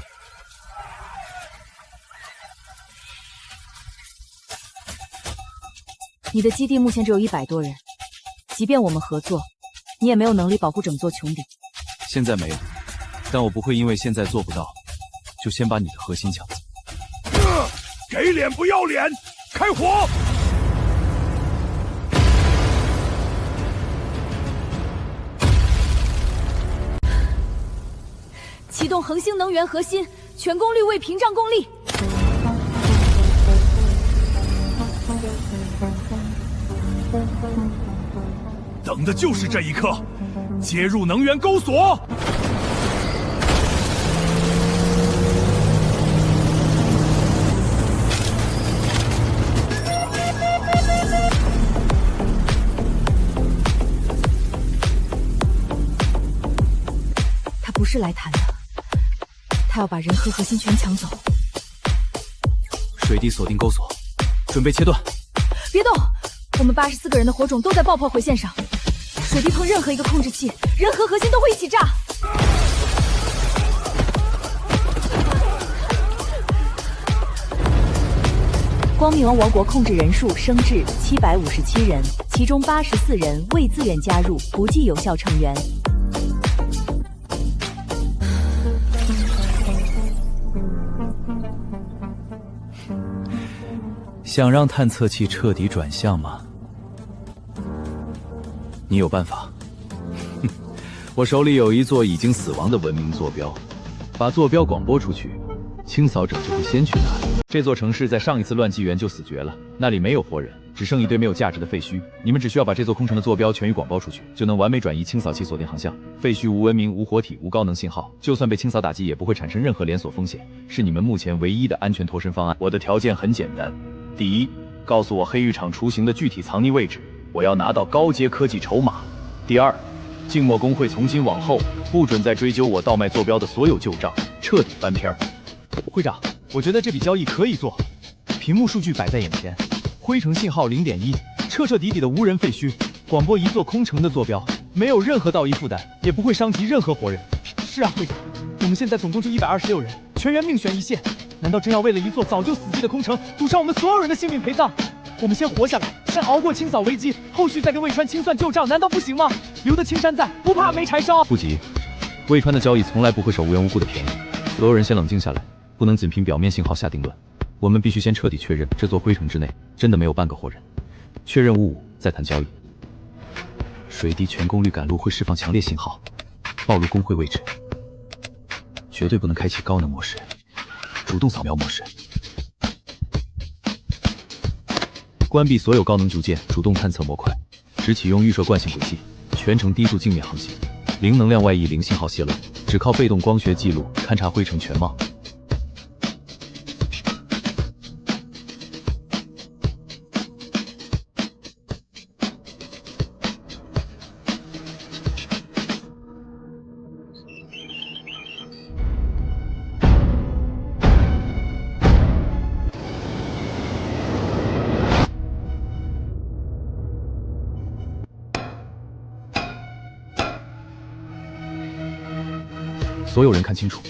你的基地目前只有100多人，即便我们合作，你也没有能力保护整座穹顶。现在没有，但我不会因为现在做不到，就先把你的核心抢走。给脸不要脸，开火！启动恒星能源核心，全功率为屏障功力。等的就是这一刻，接入能源钩索。他不是来谈的，他要把人和核心全抢走。水滴锁定钩索，准备切断。别动！我们84个人的火种都在爆破回线上，水滴碰任何一个控制器，人和核心都会一起炸。光明王王国控制人数升至757人，其中84人未自愿加入，不计有效成员。想让探测器彻底转向吗？你有办法。我手里有一座已经死亡的文明坐标，把坐标广播出去，清扫者就会先去那里。这座城市在上一次乱纪元就死绝了，那里没有活人，只剩一堆没有价值的废墟。你们只需要把这座空城的坐标全域广播出去，就能完美转移清扫器锁定航向。废墟无文明、无活体、无高能信号，就算被清扫打击，也不会产生任何连锁风险，是你们目前唯一的安全脱身方案。我的条件很简单。第一，告诉我黑浴场雏形的具体藏匿位置，我要拿到高阶科技筹码。第二，静默工会从今往后不准再追究我盗卖坐标的所有旧账，彻底翻篇。会长，我觉得这笔交易可以做。屏幕数据摆在眼前，灰城信号0.1，彻彻底底的无人废墟，广播一座空城的坐标，没有任何道义负担，也不会伤及任何活人。是啊，会长，我们现在总共就126人，全员命悬一线。难道真要为了一座早就死寂的空城，赌上我们所有人的性命陪葬？我们先活下来，先熬过清扫危机，后续再跟魏川清算旧账，难道不行吗？留得青山在，不怕没柴烧。不急，魏川的交易从来不会受无缘无故的便宜。所有人先冷静下来，不能仅凭表面信号下定论。我们必须先彻底确认这座灰城之内真的没有半个活人，确认无误再谈交易。水滴全功率赶路会释放强烈信号，暴露工会位置，绝对不能开启高能模式。主动扫描模式，关闭所有高能组件，主动探测模块，只启用预设惯性轨迹，全程低速镜面航行，零能量外溢，零信号泄露，只靠被动光学记录勘察灰城全貌。所有人看清楚，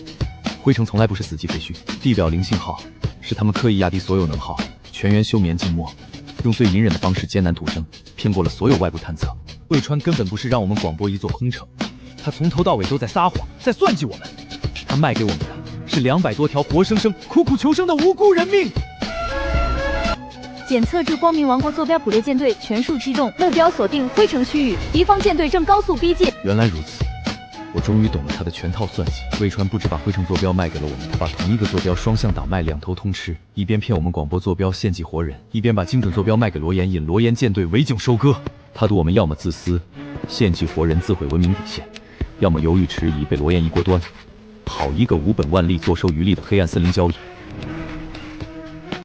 灰城从来不是死寂废墟，地表零信号，是他们刻意压低所有能耗，全员休眠静默，用最隐忍的方式艰难土生，骗过了所有外部探测。魏川根本不是让我们广播一座空城，他从头到尾都在撒谎，在算计我们。他卖给我们的是200多条活生生、苦苦求生的无辜人命。检测至光明王国坐标捕猎舰队全数机动，目标锁定灰城区域，敌方舰队正高速逼近。原来如此。我终于懂了他的全套算计。魏川不止把灰城坐标卖给了我们，他把同一个坐标双向倒卖，两头通吃，一边骗我们广播坐标献祭活人，一边把精准坐标卖给罗岩，引罗岩舰队围剿收割。他赌我们要么自私，献祭活人自毁文明底线，要么犹豫迟疑被罗岩一锅端，好一个无本万利坐收渔利的黑暗森林交易。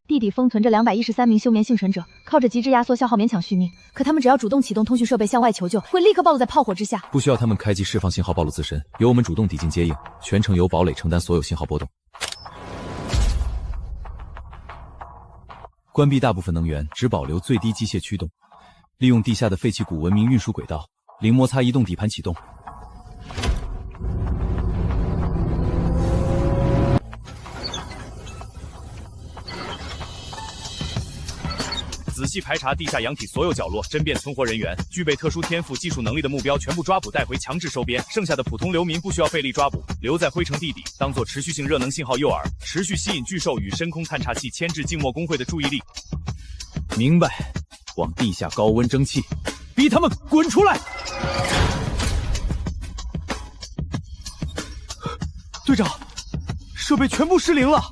地底封存着213名休眠幸存者，靠着极致压缩消耗勉强续命。可他们只要主动启动通讯设备向外求救，会立刻暴露在炮火之下。不需要他们开机释放信号暴露自身，由我们主动抵近接应，全程由堡垒承担所有信号波动。关闭大部分能源，只保留最低机械驱动，利用地下的废弃古文明运输轨道，零摩擦移动底盘启动。仔细排查地下洋体所有角落，甄辨存活人员，具备特殊天赋、技术能力的目标全部抓捕带回，强制收编。剩下的普通流民不需要费力抓捕，留在灰城地底，当做持续性热能信号诱饵，持续吸引巨兽与深空探查器牵制静默工会的注意力。明白，往地下高温蒸汽，逼他们滚出来！队长，设备全部失灵了。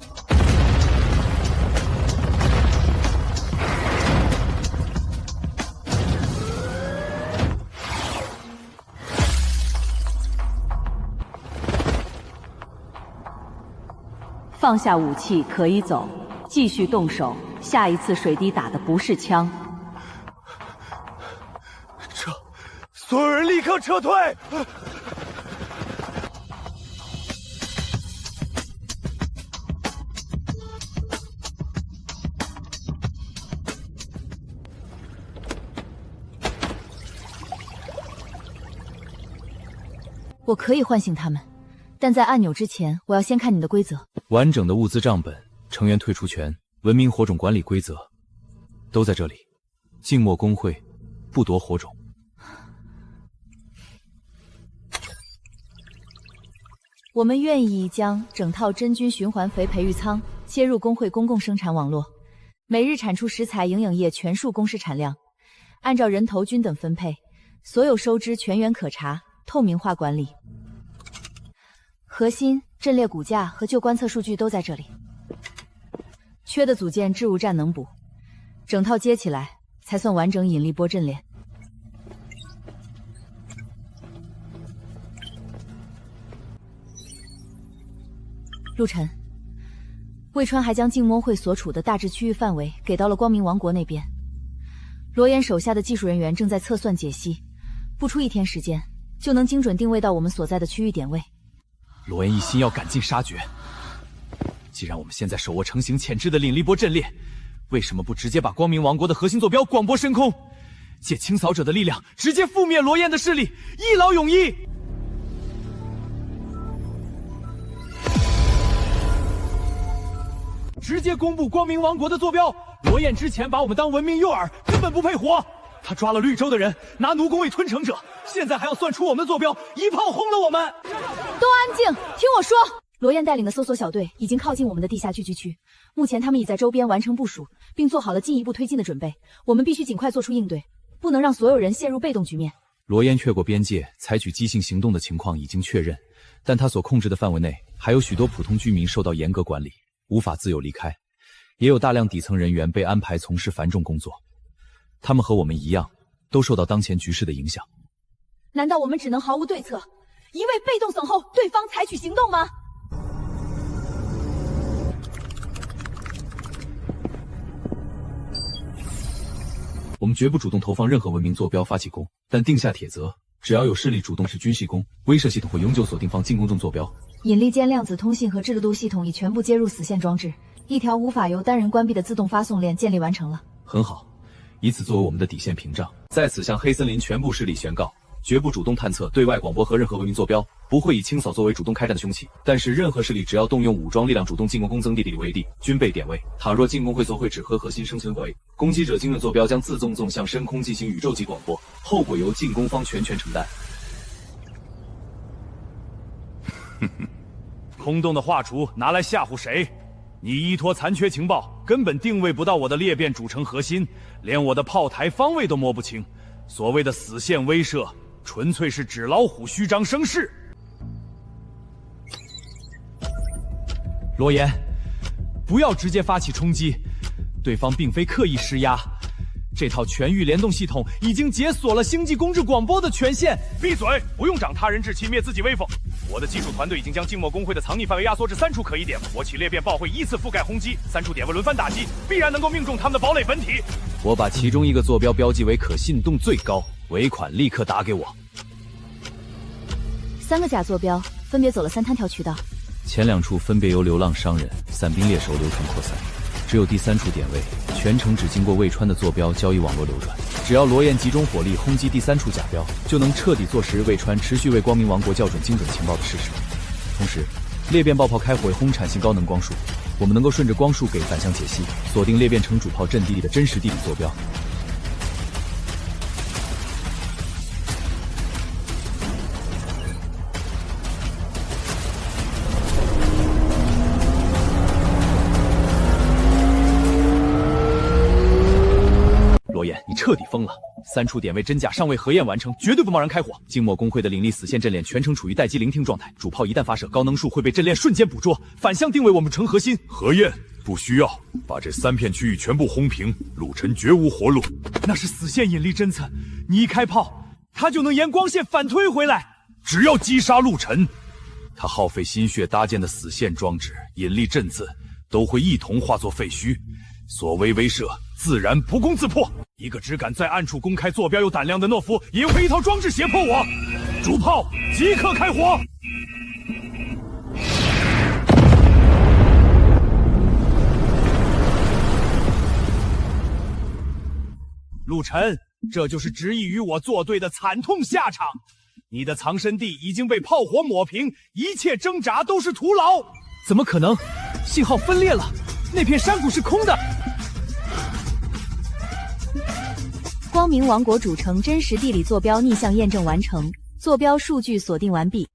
放下武器可以走，继续动手。下一次水滴打的不是枪。所有人立刻撤退！我可以唤醒他们，但在按钮之前，我要先看你的规则。完整的物资账本、成员退出权、文明火种管理规则，都在这里。静默工会，不夺火种。我们愿意将整套真菌循环肥培育仓接入工会公共生产网络，每日产出食材营养液全数公示产量，按照人头均等分配，所有收支全员可查，透明化管理。核心、阵列骨架和旧观测数据都在这里，缺的组件置物站能补，整套接起来才算完整引力波阵列。陆晨，魏川还将静默会所处的大致区域范围给到了光明王国那边。罗岩手下的技术人员正在测算解析，不出1天时间，就能精准定位到我们所在的区域点位。罗岩一心要赶尽杀绝，既然我们现在手握成型潜质的引力波阵列，为什么不直接把光明王国的核心坐标广播深空，借清扫者的力量直接覆灭罗岩的势力，一劳永逸？直接公布光明王国的坐标。罗燕之前把我们当文明诱饵，根本不配活。他抓了绿洲的人，拿奴工为吞城者，现在还要算出我们的坐标，一炮轰了我们。都安静，听我说。罗燕带领的搜索小队已经靠近我们的地下聚居区，目前他们已在周边完成部署，并做好了进一步推进的准备。我们必须尽快做出应对，不能让所有人陷入被动局面。罗燕越过边界，采取激进行动的情况已经确认，但他所控制的范围内还有许多普通居民受到严格管理，无法自由离开，也有大量底层人员被安排从事繁重工作。他们和我们一样，都受到当前局势的影响。难道我们只能毫无对策，一味被动等候对方采取行动吗？我们绝不主动投放任何文明坐标发起攻，但定下铁则，只要有势力主动使军系攻，威慑系统会永久锁定放进攻中坐标。引力间量子通信和制度系统已全部接入死线装置，一条无法由单人关闭的自动发送链建立完成了。很好，以此作为我们的底线屏障，在此向黑森林全部势力宣告，绝不主动探测对外广播和任何文明坐标，不会以清扫作为主动开战的凶器。但是任何势力只要动用武装力量主动进攻公增地理位地，均被点位。倘若进攻会所会只和核心生存为攻击者经验坐标将自动纵向深空进行宇宙级广播，后果由进攻方全权承担。空洞的画图拿来吓唬谁？你依托残缺情报，根本定位不到我的裂变主城核心，连我的炮台方位都摸不清。所谓的死线威慑，纯粹是纸老虎虚张声势。罗岩，不要直接发起冲击，对方并非刻意施压。这套全域联动系统已经解锁了星际公制广播的权限。闭嘴！不用长他人志气灭自己威风。我的技术团队已经将静默工会的藏匿范围压缩至3处可疑点，我起裂变炮会依次覆盖轰击，3处点位轮番打击，必然能够命中他们的堡垒本体。我把其中一个坐标标记为可信度最高，尾款立刻打给我。3个假坐标分别走了3摊条渠道，前2处分别由流浪商人、散兵猎手流传扩散，只有第3处点位全程只经过魏川的坐标交易网络流转。只要罗燕集中火力轰击第3处假标，就能彻底坐实魏川持续为光明王国校准精准情报的事实。同时，裂变爆炮开火会轰产性高能光束，我们能够顺着光束给反向解析，锁定裂变城主炮阵地里的真实地理坐标。罗岩，你彻底疯了！3处点位真假尚未核验完成，绝对不贸然开火。静默工会的领力死线阵链全程处于待机聆听状态，主炮一旦发射，高能数会被阵链瞬间捕捉，反向定位我们城核心。核验不需要，把这3片区域全部轰平，陆晨绝无活路。那是死线引力侦测，你一开炮，他就能沿光线反推回来。只要击杀陆晨，他耗费心血搭建的死线装置、引力阵字，都会一同化作废墟。所谓威慑，自然不攻自破。一个只敢在暗处公开坐标有胆量的懦夫，也会一套装置胁迫我。主炮即刻开火！陆晨，这就是执意与我作对的惨痛下场。你的藏身地已经被炮火抹平，一切挣扎都是徒劳。怎么可能？信号分裂了，那片山谷是空的。光明王国主城真实地理坐标逆向验证完成，坐标数据锁定完毕。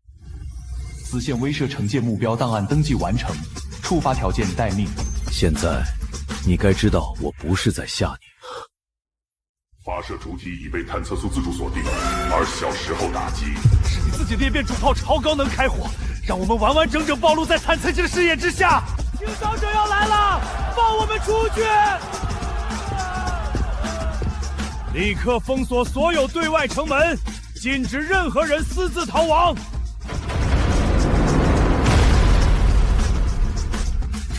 此线威慑惩戒目标档案登记完成，触发条件待命。现在，你该知道我不是在吓你。发射主体已被探测素自主锁定，2小时后打击。是你自己裂变主炮超高能开火，让我们完完整整暴露在探测器的视野之下。清扫者要来了，放我们出去！立刻封锁所有对外城门，禁止任何人私自逃亡。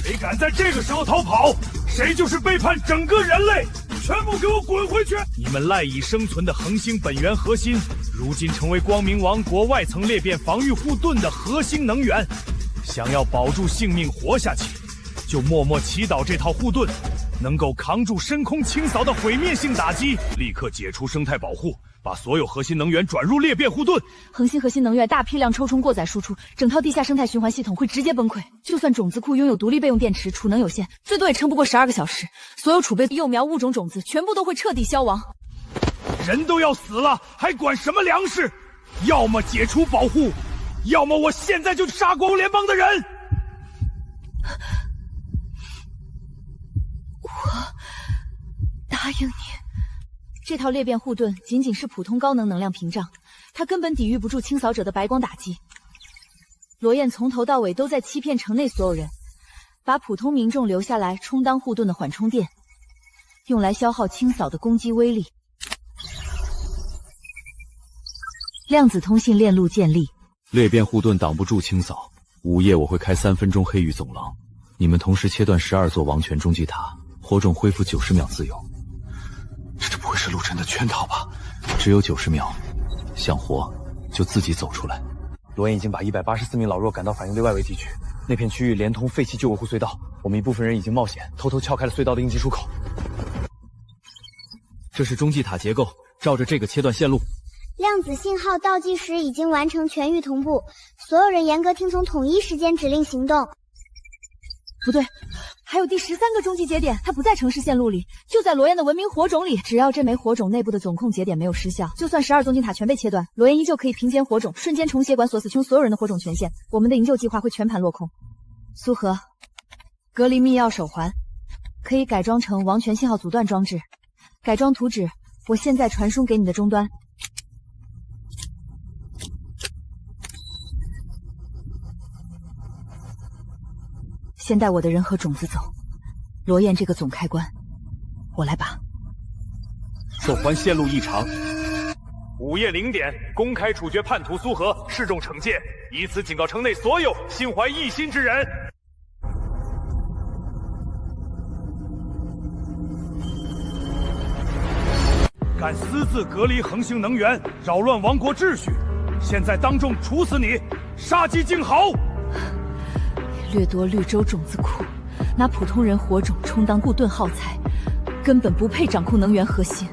谁敢在这个时候逃跑，谁就是背叛整个人类！全部给我滚回去！你们赖以生存的恒星本源核心，如今成为光明王国外层裂变防御护盾的核心能源。想要保住性命活下去，就默默祈祷这套护盾能够扛住深空清扫的毁灭性打击。立刻解除生态保护，把所有核心能源转入裂变护盾。恒星核心能源大批量抽冲过载输出，整套地下生态循环系统会直接崩溃。就算种子库拥有独立备用电池，储能有限，最多也撑不过12个小时。所有储备幼苗物种种子全部都会彻底消亡。人都要死了，还管什么粮食？要么解除保护，要么我现在就杀光联邦的人。我答应你。这套裂变护盾仅仅是普通高能能量屏障，它根本抵御不住清扫者的白光打击。罗燕从头到尾都在欺骗城内所有人，把普通民众留下来充当护盾的缓冲垫，用来消耗清扫的攻击威力。量子通信链路建立，裂变护盾挡不住清扫。午夜我会开3分钟黑域走廊，你们同时切断12座王权中继塔，火种恢复90秒自由。这不会是陆晨的圈套吧？只有90秒，想活就自己走出来。罗燕已经把184名老弱赶到反应堆外围地区，那片区域连通废弃救援户隧道，我们一部分人已经冒险偷偷撬开了隧道的应急出口。这是中继塔结构，照着这个切断线路。量子信号倒计时已经完成全域同步，所有人严格听从统一时间指令行动。不对，还有第13个中继节点，它不在城市线路里，就在罗燕的文明火种里。只要这枚火种内部的总控节点没有失效，就算12宗金塔全被切断，罗燕依旧可以凭借火种瞬间重协管锁死穷所有人的火种权限。我们的营救计划会全盘落空。苏荷，隔离密钥手环可以改装成王权信号阻断装置，改装图纸我现在传输给你的终端。先带我的人和种子走，罗燕这个总开关，我来把。手环线路异常。午夜0点，公开处决叛徒苏荷，示众惩戒，以此警告城内所有心怀异心之人。敢私自隔离恒星能源，扰乱王国秩序，现在当众处死你，杀鸡儆猴！掠夺绿洲种子库，拿普通人火种充当护盾耗材，根本不配掌控能源核心。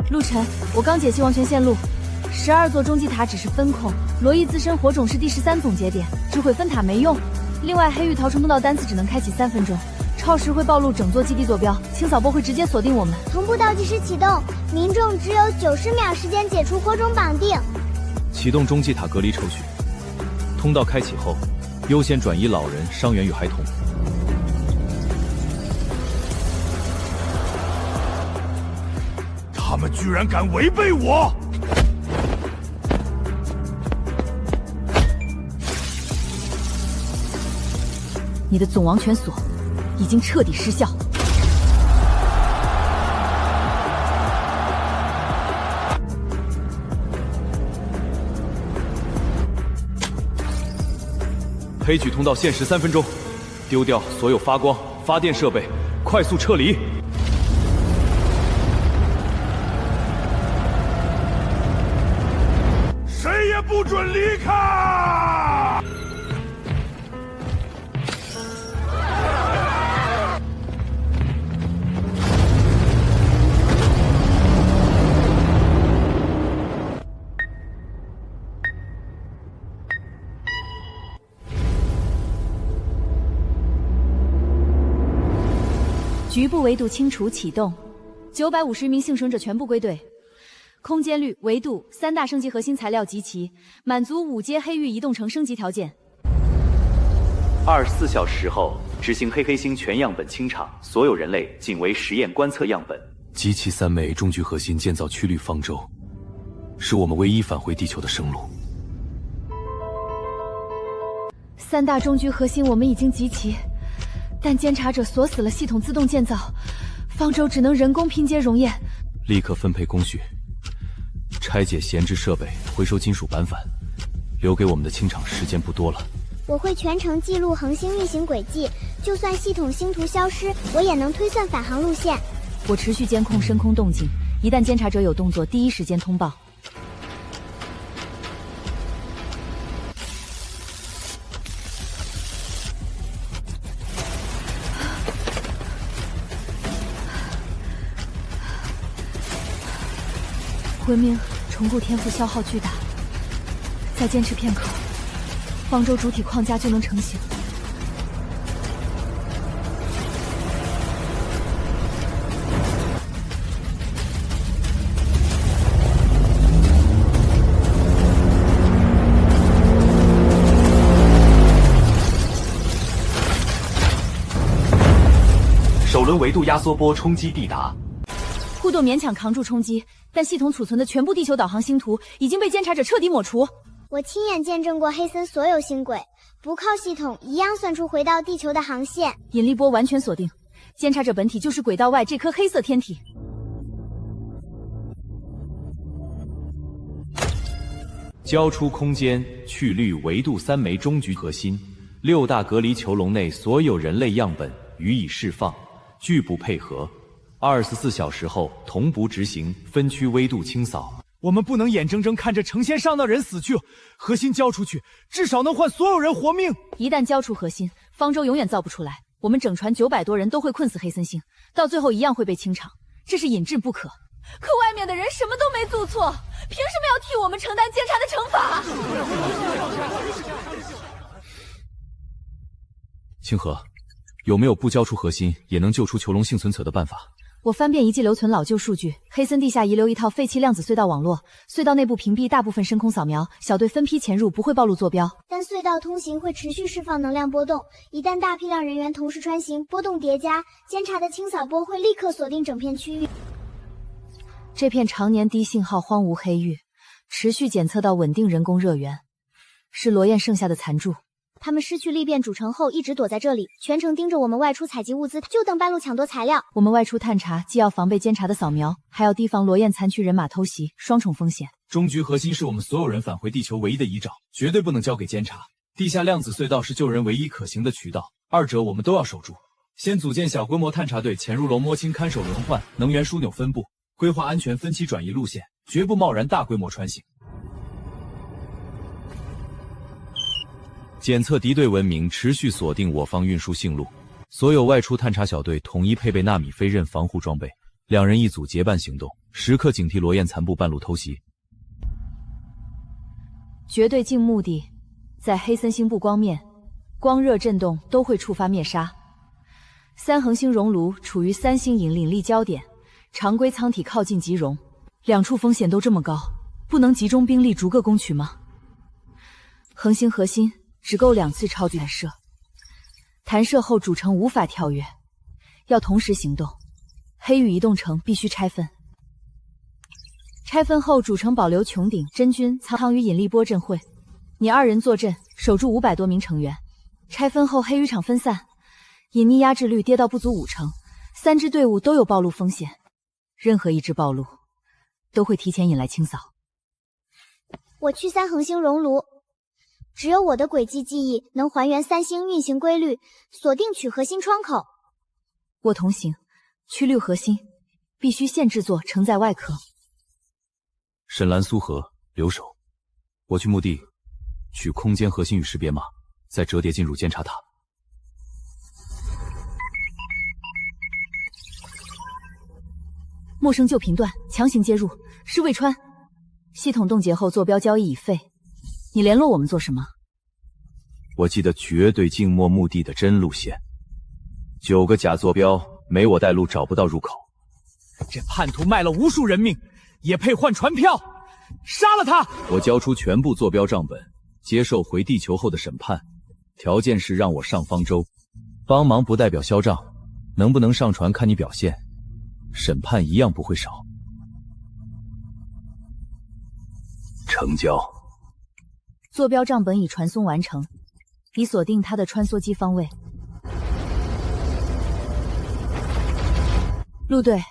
陆晨，我刚解析王权线路，12座中继塔只是分控，罗毅自身火种是第13总节点，只毁分塔没用。另外，黑域逃生通道单次只能开启3分钟。超时会暴露整座基地坐标，清扫波会直接锁定我们。同步倒计时启动，民众只有90秒时间解除火种绑定。启动中继塔隔离程序，通道开启后，优先转移老人、伤员与孩童。他们居然敢违背我！你的总王权锁已经彻底失效。黑举通道限时3分钟，丢掉所有发光、发电设备，快速撤离。谁也不准离开！局部维度清除启动，950名幸存者全部归队。空间率、维度3大升级核心材料集齐，满足5阶黑域移动城升级条件。24小时后执行黑星全样本清场，所有人类仅为实验观测样本。集齐3枚中局核心建造曲率方舟，是我们唯一返回地球的生路。3大中局核心我们已经集齐。但监察者锁死了系统自动建造，方舟只能人工拼接熔焰。立刻分配工序，拆解闲置设备，回收金属板反，留给我们的清场时间不多了。我会全程记录恒星运行轨迹，就算系统星图消失，我也能推算返航路线。我持续监控深空动静，一旦监察者有动作，第一时间通报。文明重构天赋消耗巨大，再坚持片刻，方舟主体框架就能成型。首轮维度压缩波冲击抵达，护盾勉强扛住冲击，但系统储存的全部地球导航星图已经被监察者彻底抹除。我亲眼见证过黑森所有星轨，不靠系统一样算出回到地球的航线。引力波完全锁定，监察者本体就是轨道外这颗黑色天体。交出空间去绿维度3枚中局核心，6大隔离球笼内所有人类样本予以释放，拒不配合。24小时后同步执行分区微度清扫。我们不能眼睁睁看着成千上万人死去，核心交出去，至少能换所有人活命。一旦交出核心，方舟永远造不出来。我们整船900多人都会困死黑森星，到最后一样会被清场，这是引致不可。可外面的人什么都没做错，凭什么要替我们承担监察的惩罚？清河，有没有不交出核心也能救出囚笼幸存者的办法？我翻遍遗迹留存老旧数据，黑森地下遗留一套废弃量子隧道网络，隧道内部屏蔽大部分深空扫描，小队分批潜入不会暴露坐标。但隧道通行会持续释放能量波动，一旦大批量人员同时穿行，波动叠加，监察的清扫波会立刻锁定整片区域。这片常年低信号荒芜黑域，持续检测到稳定人工热源，是罗燕剩下的残筑。他们失去裂变主城后，一直躲在这里，全程盯着我们外出采集物资，就等半路抢夺材料。我们外出探查，既要防备监察的扫描，还要提防罗燕残躯人马偷袭，双重风险。中局核心是我们所有人返回地球唯一的依照，绝对不能交给监察。地下量子隧道是救人唯一可行的渠道，二者我们都要守住。先组建小规模探查队，潜入龙摸清看守轮换、能源枢纽分布，规划安全分期转移路线，绝不贸然大规模穿行。检测敌对文明持续锁定我方运输信路，所有外出探查小队统一配备纳米飞刃防护装备，2人一组结伴行动，时刻警惕罗燕残部半路偷袭。绝对镜目的在黑森星部光面、光热震动都会触发灭杀。3恒星熔炉处于3星引领力焦点，常规舱体靠近即熔，2处风险都这么高，不能集中兵力逐个攻取吗？恒星核心只够2次超距弹射，弹射后主城无法跳跃，要同时行动。黑域移动城必须拆分，拆分后主城保留穹顶、真菌仓与引力波阵会，你2人坐镇，守住500多名成员。拆分后黑域场分散，隐匿压制率跌到不足50%，3支队伍都有暴露风险，任何一支暴露都会提前引来清扫。我去3恒星熔炉，只有我的轨迹记忆能还原3星运行规律，锁定取核心窗口。我同行，去6核心，必须现制作承载外壳。沈兰、苏荷留守，我去墓地取空间核心与识别码，再折叠进入监察塔。陌生就频段，强行接入，是魏川。系统冻结后坐标交易已废，你联络我们做什么？我记得绝对静默墓地的真路线，9个假坐标，没我带路找不到入口。这叛徒卖了无数人命，也配换船票？杀了他！我交出全部坐标账本，接受回地球后的审判，条件是让我上方舟，帮忙不代表销账，能不能上船看你表现，审判一样不会少。成交。坐标账本已传送完成，已锁定它的穿梭机方位。陆队，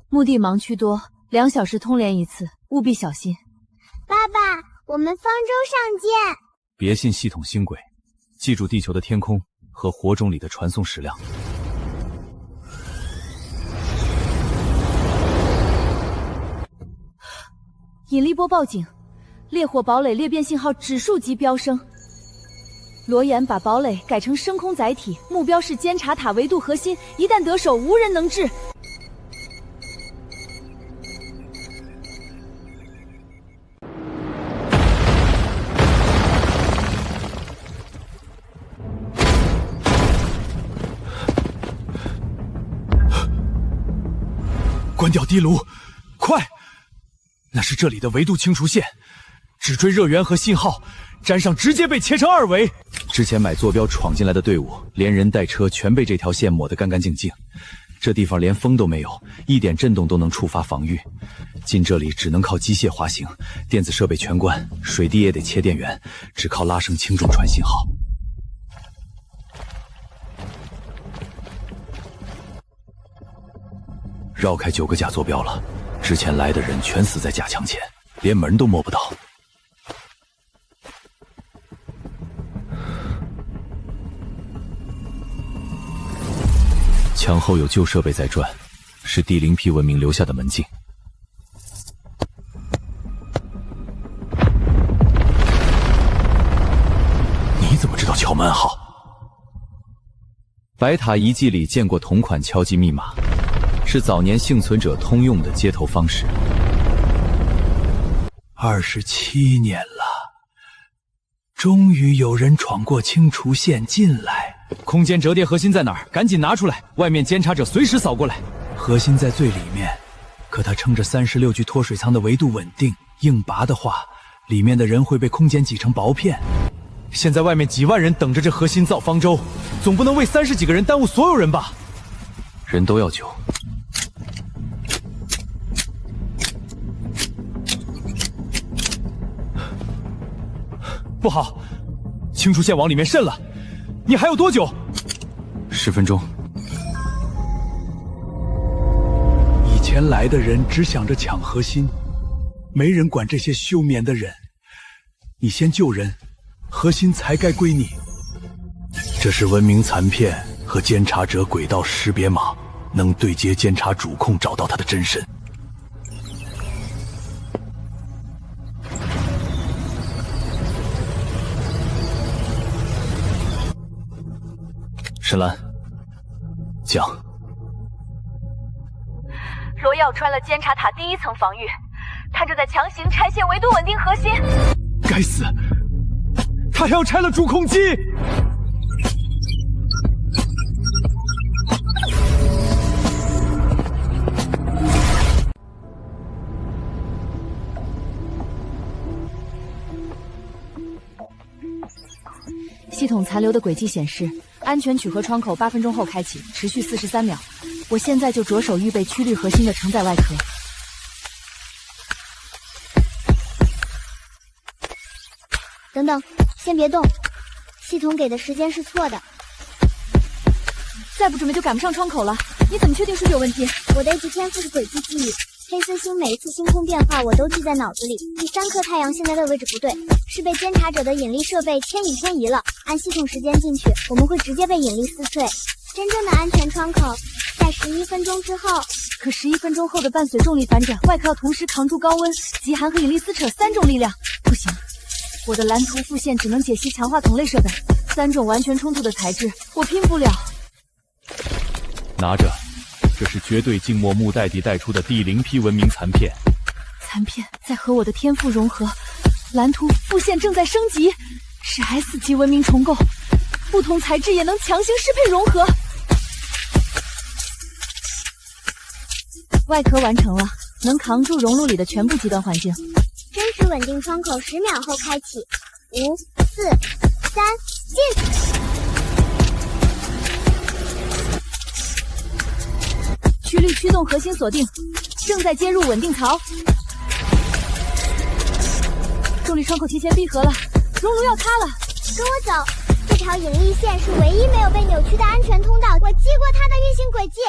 墓地盲区多，2小时通联一次，务必小心。爸爸，我们方舟上见。别信系统新轨，记住地球的天空和火种里的传送时量。引力波报警，烈火堡垒裂变信号指数级飙升。罗岩把堡垒改成升空载体，目标是监察塔维度核心，一旦得手，无人能治。关掉地炉，快！那是这里的维度清除线，只追热源和信号，沾上直接被切成2维。之前买坐标闯进来的队伍，连人带车全被这条线抹得干干净净。这地方连风都没有，一点震动都能触发防御。进这里只能靠机械滑行，电子设备全关，水滴也得切电源，只靠拉升轻重传信号。绕开9个假坐标了，之前来的人全死在假墙前，连门都摸不到。墙后有旧设备在转，是第0批文明留下的门禁。你怎么知道敲门暗号？白塔遗迹里见过同款敲击密码，是早年幸存者通用的接头方式。27年了，终于有人闯过清除线进来。空间折叠核心在哪儿？赶紧拿出来！外面监察者随时扫过来。核心在最里面，可它撑着36具脱水舱的维度稳定，硬拔的话，里面的人会被空间挤成薄片。现在外面几万人等着这核心造方舟，总不能为30几个人耽误所有人吧？人都要救。不好，清除线往里面渗了。你还有多久？10分钟。以前来的人只想着抢核心，没人管这些休眠的人。你先救人，核心才该归你。这是文明残片和监察者轨道识别码，能对接监察主控，找到他的真身。沈兰，讲。罗耀穿了监察塔第1层防御，他正在强行拆卸维度稳定核心。该死，他还要拆了主控机！系统残留的轨迹显示，安全取核窗口8分钟后开启，持续43秒。我现在就着手预备曲率核心的承载外壳。等等，先别动，系统给的时间是错的。再不准备就赶不上窗口了。你怎么确定数据有问题？我的 A 级天赋是轨迹记忆，黑丝星每一次星空变化我都记在脑子里。第3颗太阳现在的位置不对，是被监察者的引力设备牵引偏移了。按系统时间进去，我们会直接被引力撕碎。真正的安全窗口在11分钟之后。可11分钟后的伴随重力反转，外壳要同时扛住高温、极寒和引力撕扯3种力量，不行。我的蓝图复线只能解析强化同类设备，3种完全冲突的材质，我拼不了。拿着，这是绝对静默木代地带出的第0批文明残片。残片在和我的天赋融合，蓝图复线正在升级，是 S 级文明重构，不同材质也能强行适配融合。外壳完成了，能扛住熔炉里的全部极端环境。真实稳定窗口10秒后开启，5、4、3，进！曲率驱动核心锁定，正在接入稳定槽。重力窗口提前闭合了，熔炉要塌了。跟我走，这条引力线是唯一没有被扭曲的安全通道，我记过它的运行轨迹。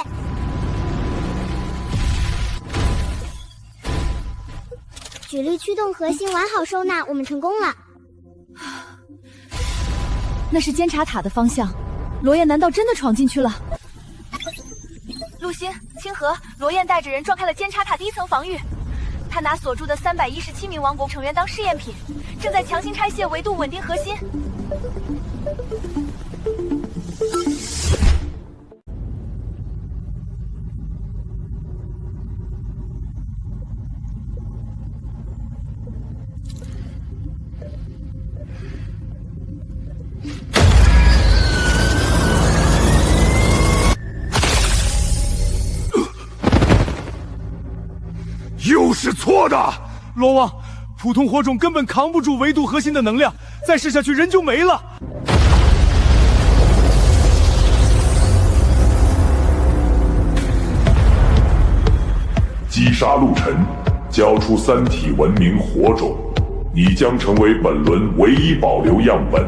曲率驱动核心完好收纳，我们成功了。那是监察塔的方向，罗燕难道真的闯进去了？陆星、清河、罗燕带着人撞开了监察塔第1层防御，他拿锁住的317名王国成员当试验品，正在强行拆卸维度稳定核心。又是错的，龙王，普通火种根本扛不住维度核心的能量，再试下去人就没了。击杀陆晨，交出3体文明火种，你将成为本轮唯一保留样本。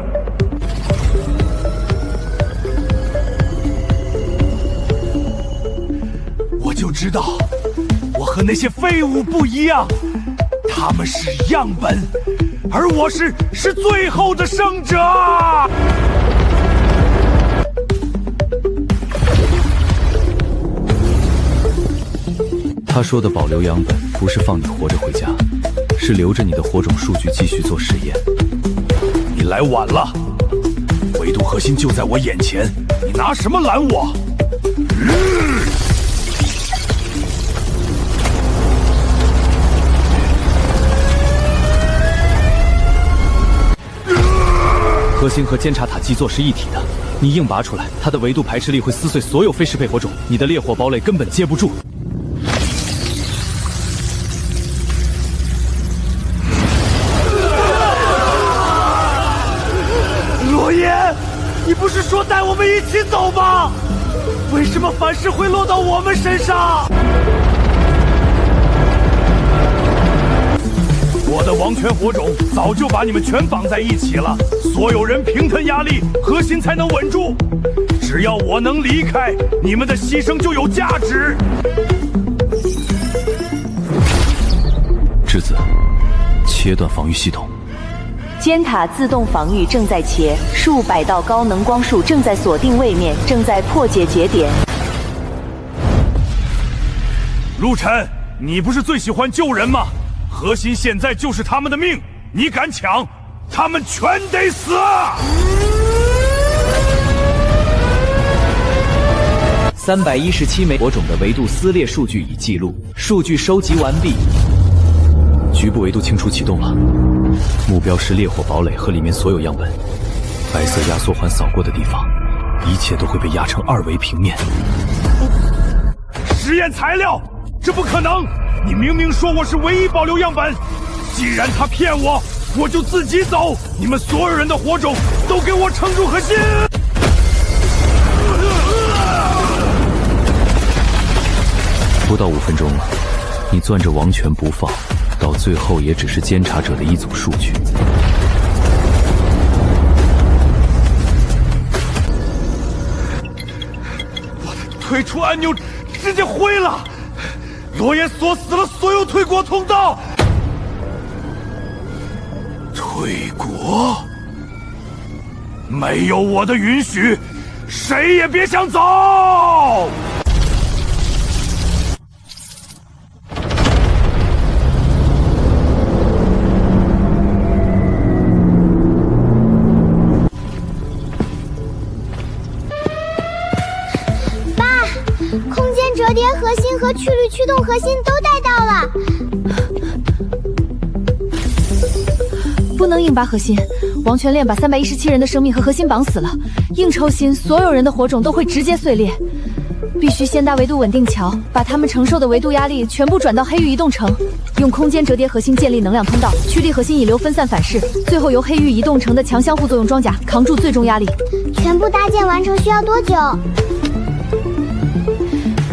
我就知道，我和那些废物不一样，他们是样本，而我是最后的胜者。他说的保留样本不是放你活着回家，是留着你的火种数据继续做实验。你来晚了，维度核心就在我眼前，你拿什么拦我？核心和监察塔基座是一体的，你硬拔出来，它的维度排斥力会撕碎所有非适配火种，你的烈火堡垒根本接不住。罗燕，你不是说带我们一起走吗？为什么凡事会落到我们身上？我的王权火种早就把你们全绑在一起了，所有人平摊压力，核心才能稳住。只要我能离开，你们的牺牲就有价值。质子，切断防御系统。尖塔自动防御正在切，数百道高能光束正在锁定位面，正在破解节点。陆晨，你不是最喜欢救人吗？核心现在就是他们的命，你敢抢，他们全得死！317枚火种的维度撕裂数据已记录，数据收集完毕。局部维度清除启动了，目标是烈火堡垒和里面所有样本。白色压缩环扫过的地方，一切都会被压成2维平面。实验材料，这不可能！你明明说我是唯一保留样本，既然他骗我，我就自己走。你们所有人的火种都给我撑住核心！不到5分钟了，你攥着王权不放，到最后也只是监察者的一组数据。退出按钮直接灰了，罗岩锁死了所有退国通道。退国？没有我的允许，谁也别想走！空间折叠核心和曲率驱动核心都带到了。不能硬拔核心，王权链把317人的生命和核心绑死了，硬抽心，所有人的火种都会直接碎裂。必须先搭维度稳定桥，把他们承受的维度压力全部转到黑域移动城，用空间折叠核心建立能量通道，驱力核心引流分散反噬，最后由黑域移动城的强相互作用装甲扛住最终压力。全部搭建完成需要多久？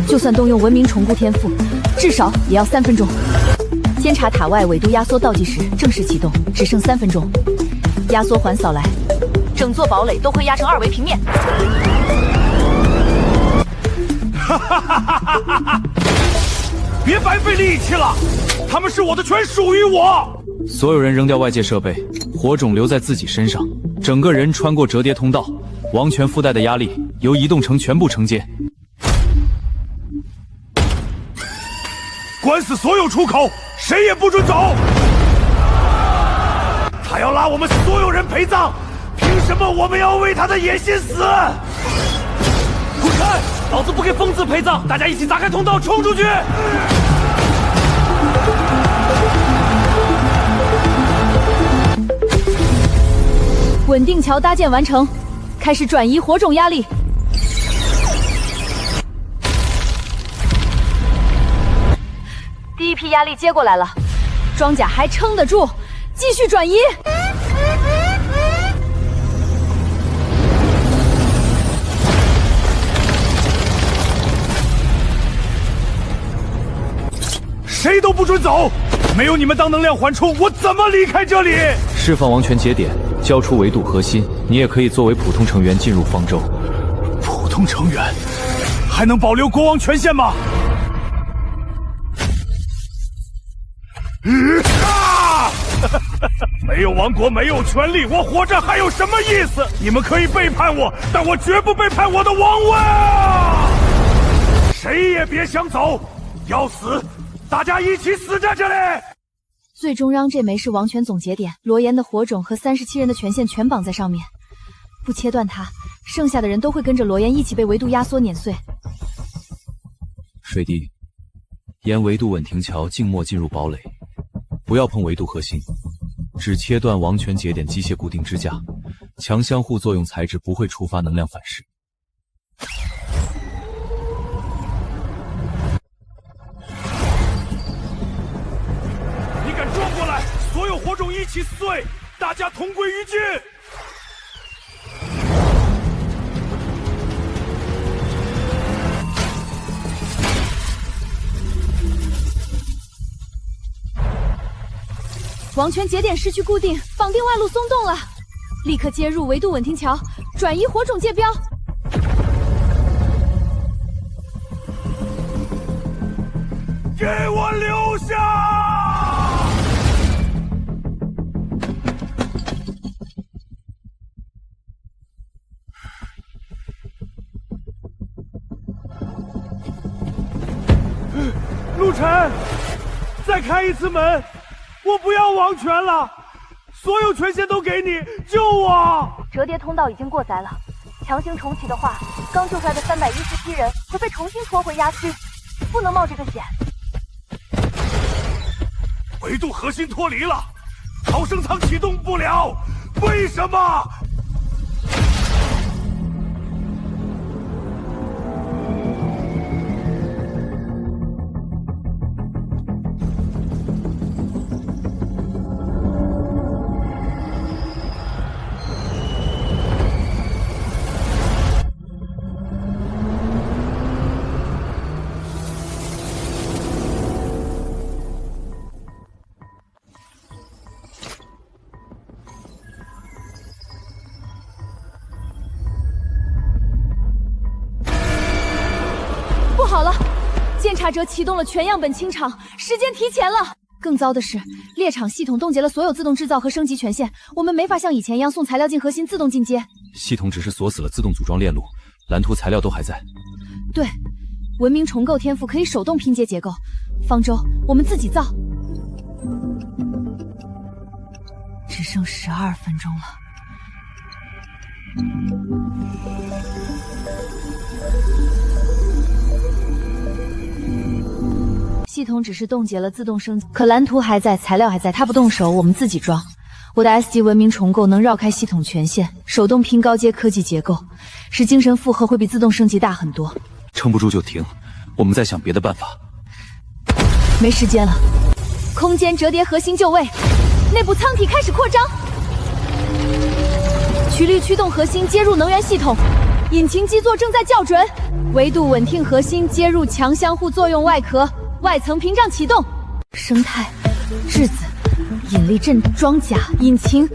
就算动用文明重构天赋，至少也要3分钟。监察塔外纬度压缩倒计时正式启动，只剩3分钟。压缩环扫来，整座堡垒都会压成2维平面。别白费力气了，他们是我的，全属于我。所有人扔掉外界设备，火种留在自己身上，整个人穿过折叠通道，王权附带的压力由移动城全部承接。关死所有出口，谁也不准走！他要拉我们所有人陪葬，凭什么我们要为他的野心死？滚开！老子不给疯子陪葬！大家一起砸开通道，冲出去！稳定桥搭建完成，开始转移火种压力。第一批压力接过来了，装甲还撑得住，继续转移。谁都不准走！没有你们当能量缓冲，我怎么离开这里？释放王权节点，交出维度核心，你也可以作为普通成员进入方舟。普通成员还能保留国王权限吗？没有王国，没有权力，我活着还有什么意思？你们可以背叛我，但我绝不背叛我的王位啊！谁也别想走，要死，大家一起死在这里！最终让这枚是王权总节点，罗岩的火种和37人的权限全绑在上面，不切断它，剩下的人都会跟着罗岩一起被维度压缩碾碎。水滴，沿维度稳停桥静默进入堡垒，不要碰维度核心，只切断王权节点机械固定支架，强相互作用材质不会触发能量反噬。你敢撞过来，所有火种一起碎，大家同归于尽！王权节点失去固定，绑定外路松动了，立刻接入维度稳停桥，转移火种界标。给我留下！陆晨，再开一次门！我不要王权了，所有权限都给你，救我！折叠通道已经过载了，强行重启的话，刚救出来的317人会被重新拖回压区，不能冒这个险。维度核心脱离了，逃生舱启动不了，为什么？好了，监察者启动了全样本清场，时间提前了。更糟的是，猎场系统冻结了所有自动制造和升级权限，我们没法像以前一样送材料进核心自动进阶。系统只是锁死了自动组装链路，蓝图材料都还在。对，文明重构天赋可以手动拼接结构，方舟我们自己造。只剩12分钟了。系统只是冻结了自动升级，可蓝图还在，材料还在，它不动手，我们自己装。我的 S 级文明重构能绕开系统权限，手动拼高阶科技结构，使精神负荷会比自动升级大很多。撑不住就停，我们再想别的办法。没时间了，空间折叠核心就位，内部舱体开始扩张，曲率驱动核心接入能源系统，引擎基座正在校准，维度稳定核心接入强相互作用外壳，外层屏障启动，生态、质子、引力阵、装甲、引擎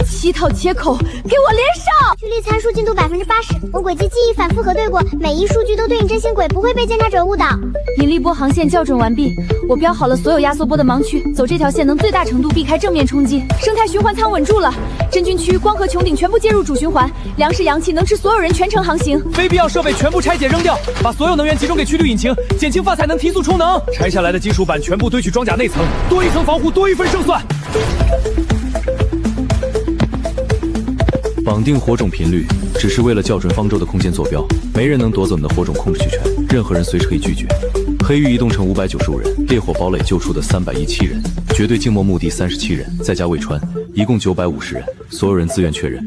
，7套切口，给我连上！曲率参数进度80%，我轨迹记忆反复核对过，每一数据都对应真心轨，不会被监察者误导。引力波航线校准完毕，我标好了所有压缩波的盲区，走这条线能最大程度避开正面冲击。生态循环舱稳住了，真菌区、光和穹顶全部接入主循环，粮食、氧气能吃所有人全程航行。非必要设备全部拆解扔掉，把所有能源集中给曲率引擎，减轻发财能提速充能。拆下来的金属板全部堆去装甲内层，多一层防护多一分胜算。绑定火种频率，只是为了校准方舟的空间坐标，没人能夺走你的火种控制权，任何人随时可以拒绝。黑域移动城595人，烈火堡垒救出的317人，绝对静默墓地37人，再加魏川，一共950人，所有人自愿确认。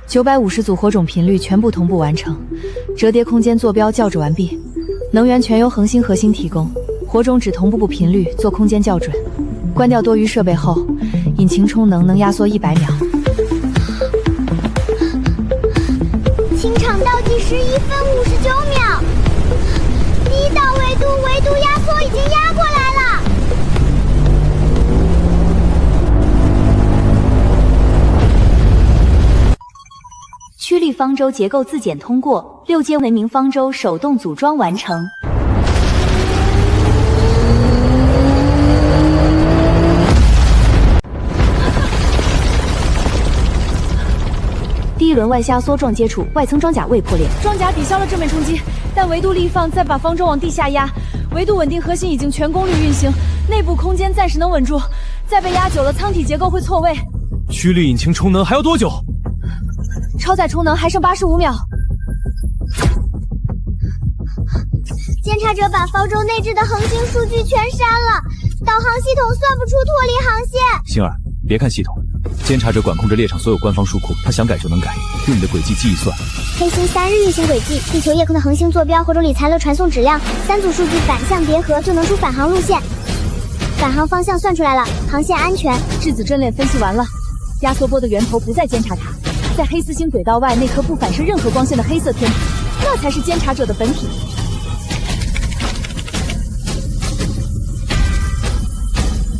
950组火种频率全部同步完成，折叠空间坐标校准完毕，能源全由恒星核心提供，火种只同步频率做空间校准。关掉多余设备后，引擎充能压缩100秒。清场倒计时1分59秒，第一道维度压缩已经压过来了。曲率方舟结构自检通过，6阶文明方舟手动组装完成。第一轮外压缩撞接触，外层装甲未破裂，装甲抵消了正面冲击，但维度力放再把方舟往地下压，维度稳定核心已经全功率运行，内部空间暂时能稳住，再被压久了舱体结构会错位。曲率引擎充能还要多久？超载充能还剩85秒。监察者把方舟内置的恒星数据全删了，导航系统算不出脱离航线。星儿，别看系统，监察者管控着猎场所有官方数库，他想改就能改，用你的轨迹记忆算。黑星3日运行轨迹，地球夜空的恒星坐标，火种里材料传送质量，3组数据反向叠合就能出返航路线。返航方向算出来了，航线安全。质子阵列分析完了，压缩波的源头不在监察塔，在黑丝星轨道外那颗不反射任何光线的黑色天体，那才是监察者的本体。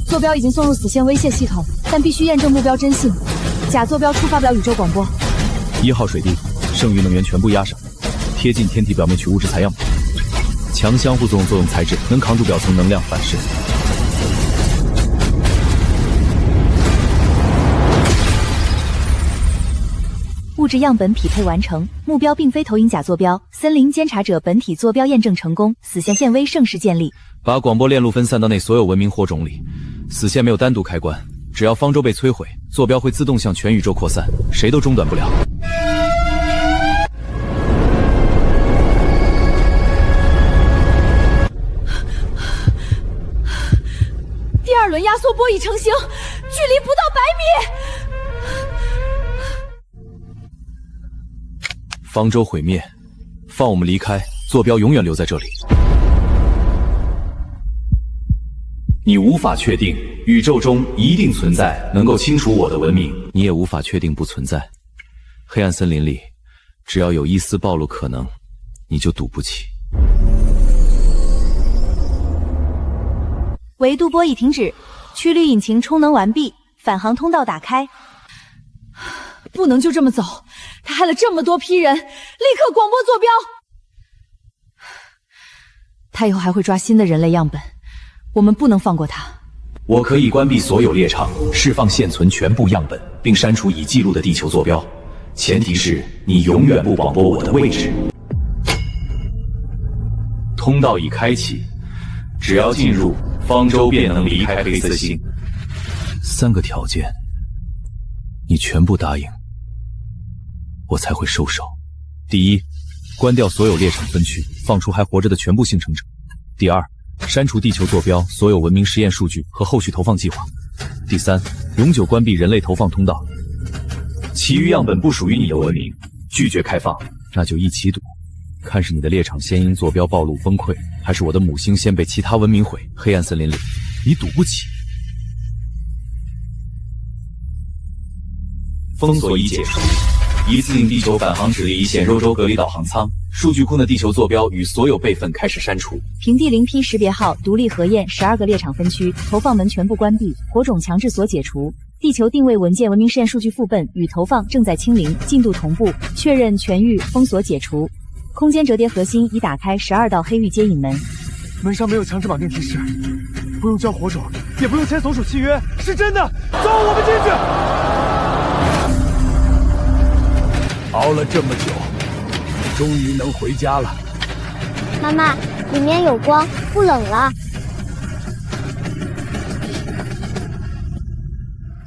坐标已经送入死线威胁系统，但必须验证目标真性。假坐标触发不了宇宙广播。1号水滴，剩余能源全部压上，贴近天体表面取物质采样本。强相互作用材质能扛住表层能量反噬。物质样本匹配完成，目标并非投影假坐标，森林监察者本体坐标验证成功，死线线威正式建立。把广播链路分散到内所有文明火种里，死线没有单独开关，只要方舟被摧毁，坐标会自动向全宇宙扩散，谁都中断不了。第2轮压缩波已成型，距离不到100米。方舟毁灭，放我们离开，坐标永远留在这里。你无法确定宇宙中一定存在能够清除我的文明，你也无法确定不存在。黑暗森林里，只要有一丝暴露可能，你就赌不起。维度波已停止，驱旅引擎充能完毕，返航通道打开。不能就这么走，他害了这么多批人，立刻广播坐标。他以后还会抓新的人类样本，我们不能放过他。我可以关闭所有猎场，释放现存全部样本，并删除已记录的地球坐标，前提是你永远不广播我的位置。通道已开启，只要进入，方舟便能离开黑色星。3个条件，你全部答应，我才会收手。第一，关掉所有猎场分区，放出还活着的全部幸存者。第二，删除地球坐标、所有文明实验数据和后续投放计划。第三，永久关闭人类投放通道。其余样本不属于你的文明，拒绝开放。那就一起赌，看是你的猎场先因坐标暴露崩溃，还是我的母星先被其他文明毁。黑暗森林里，你赌不起。封锁已解除，一次性地球返航指令已显肉州隔离导航舱。数据库的地球坐标与所有备份开始删除。平地零批识别号独立核验12个猎场分区，投放门全部关闭，火种强制锁解除。地球定位文件文明实验数据副本与投放正在清零，进度同步，确认全域封锁解除。空间折叠核心已打开12道黑域接引门。门上没有强制绑定提示，不用交火种，也不用签所属契约，是真的。走，我们进去。熬了这么久，终于能回家了。妈妈，里面有光，不冷了。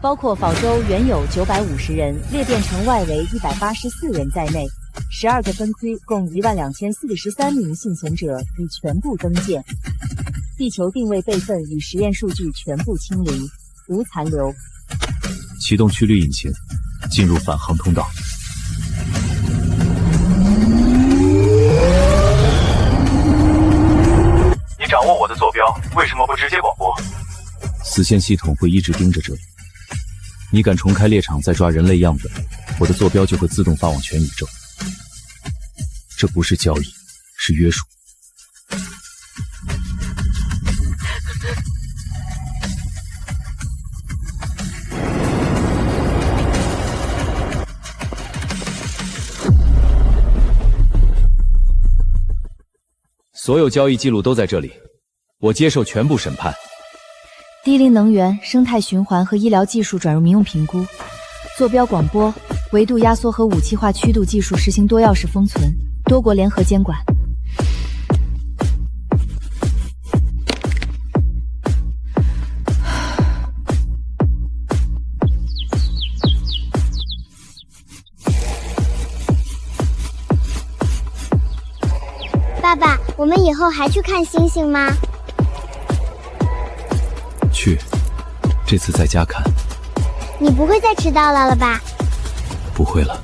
包括保州原有950人，裂变成外围184人在内，12个分区共12043名幸存者已全部登舰。地球定位备份与实验数据全部清零，无残留。启动驱旅引擎，进入返航通道。你掌握我的坐标，为什么不直接广播？死线系统会一直盯着这里。你敢重开猎场再抓人类样本，我的坐标就会自动发往全宇宙。这不是交易，是约束。所有交易记录都在这里，我接受全部审判。低磷能源、生态循环和医疗技术转入民用评估，坐标广播、维度压缩和武器化驱度技术实行多钥匙封存，多国联合监管。爸爸，我们以后还去看星星吗？去，这次在家看。你不会再迟到了吧？不会了。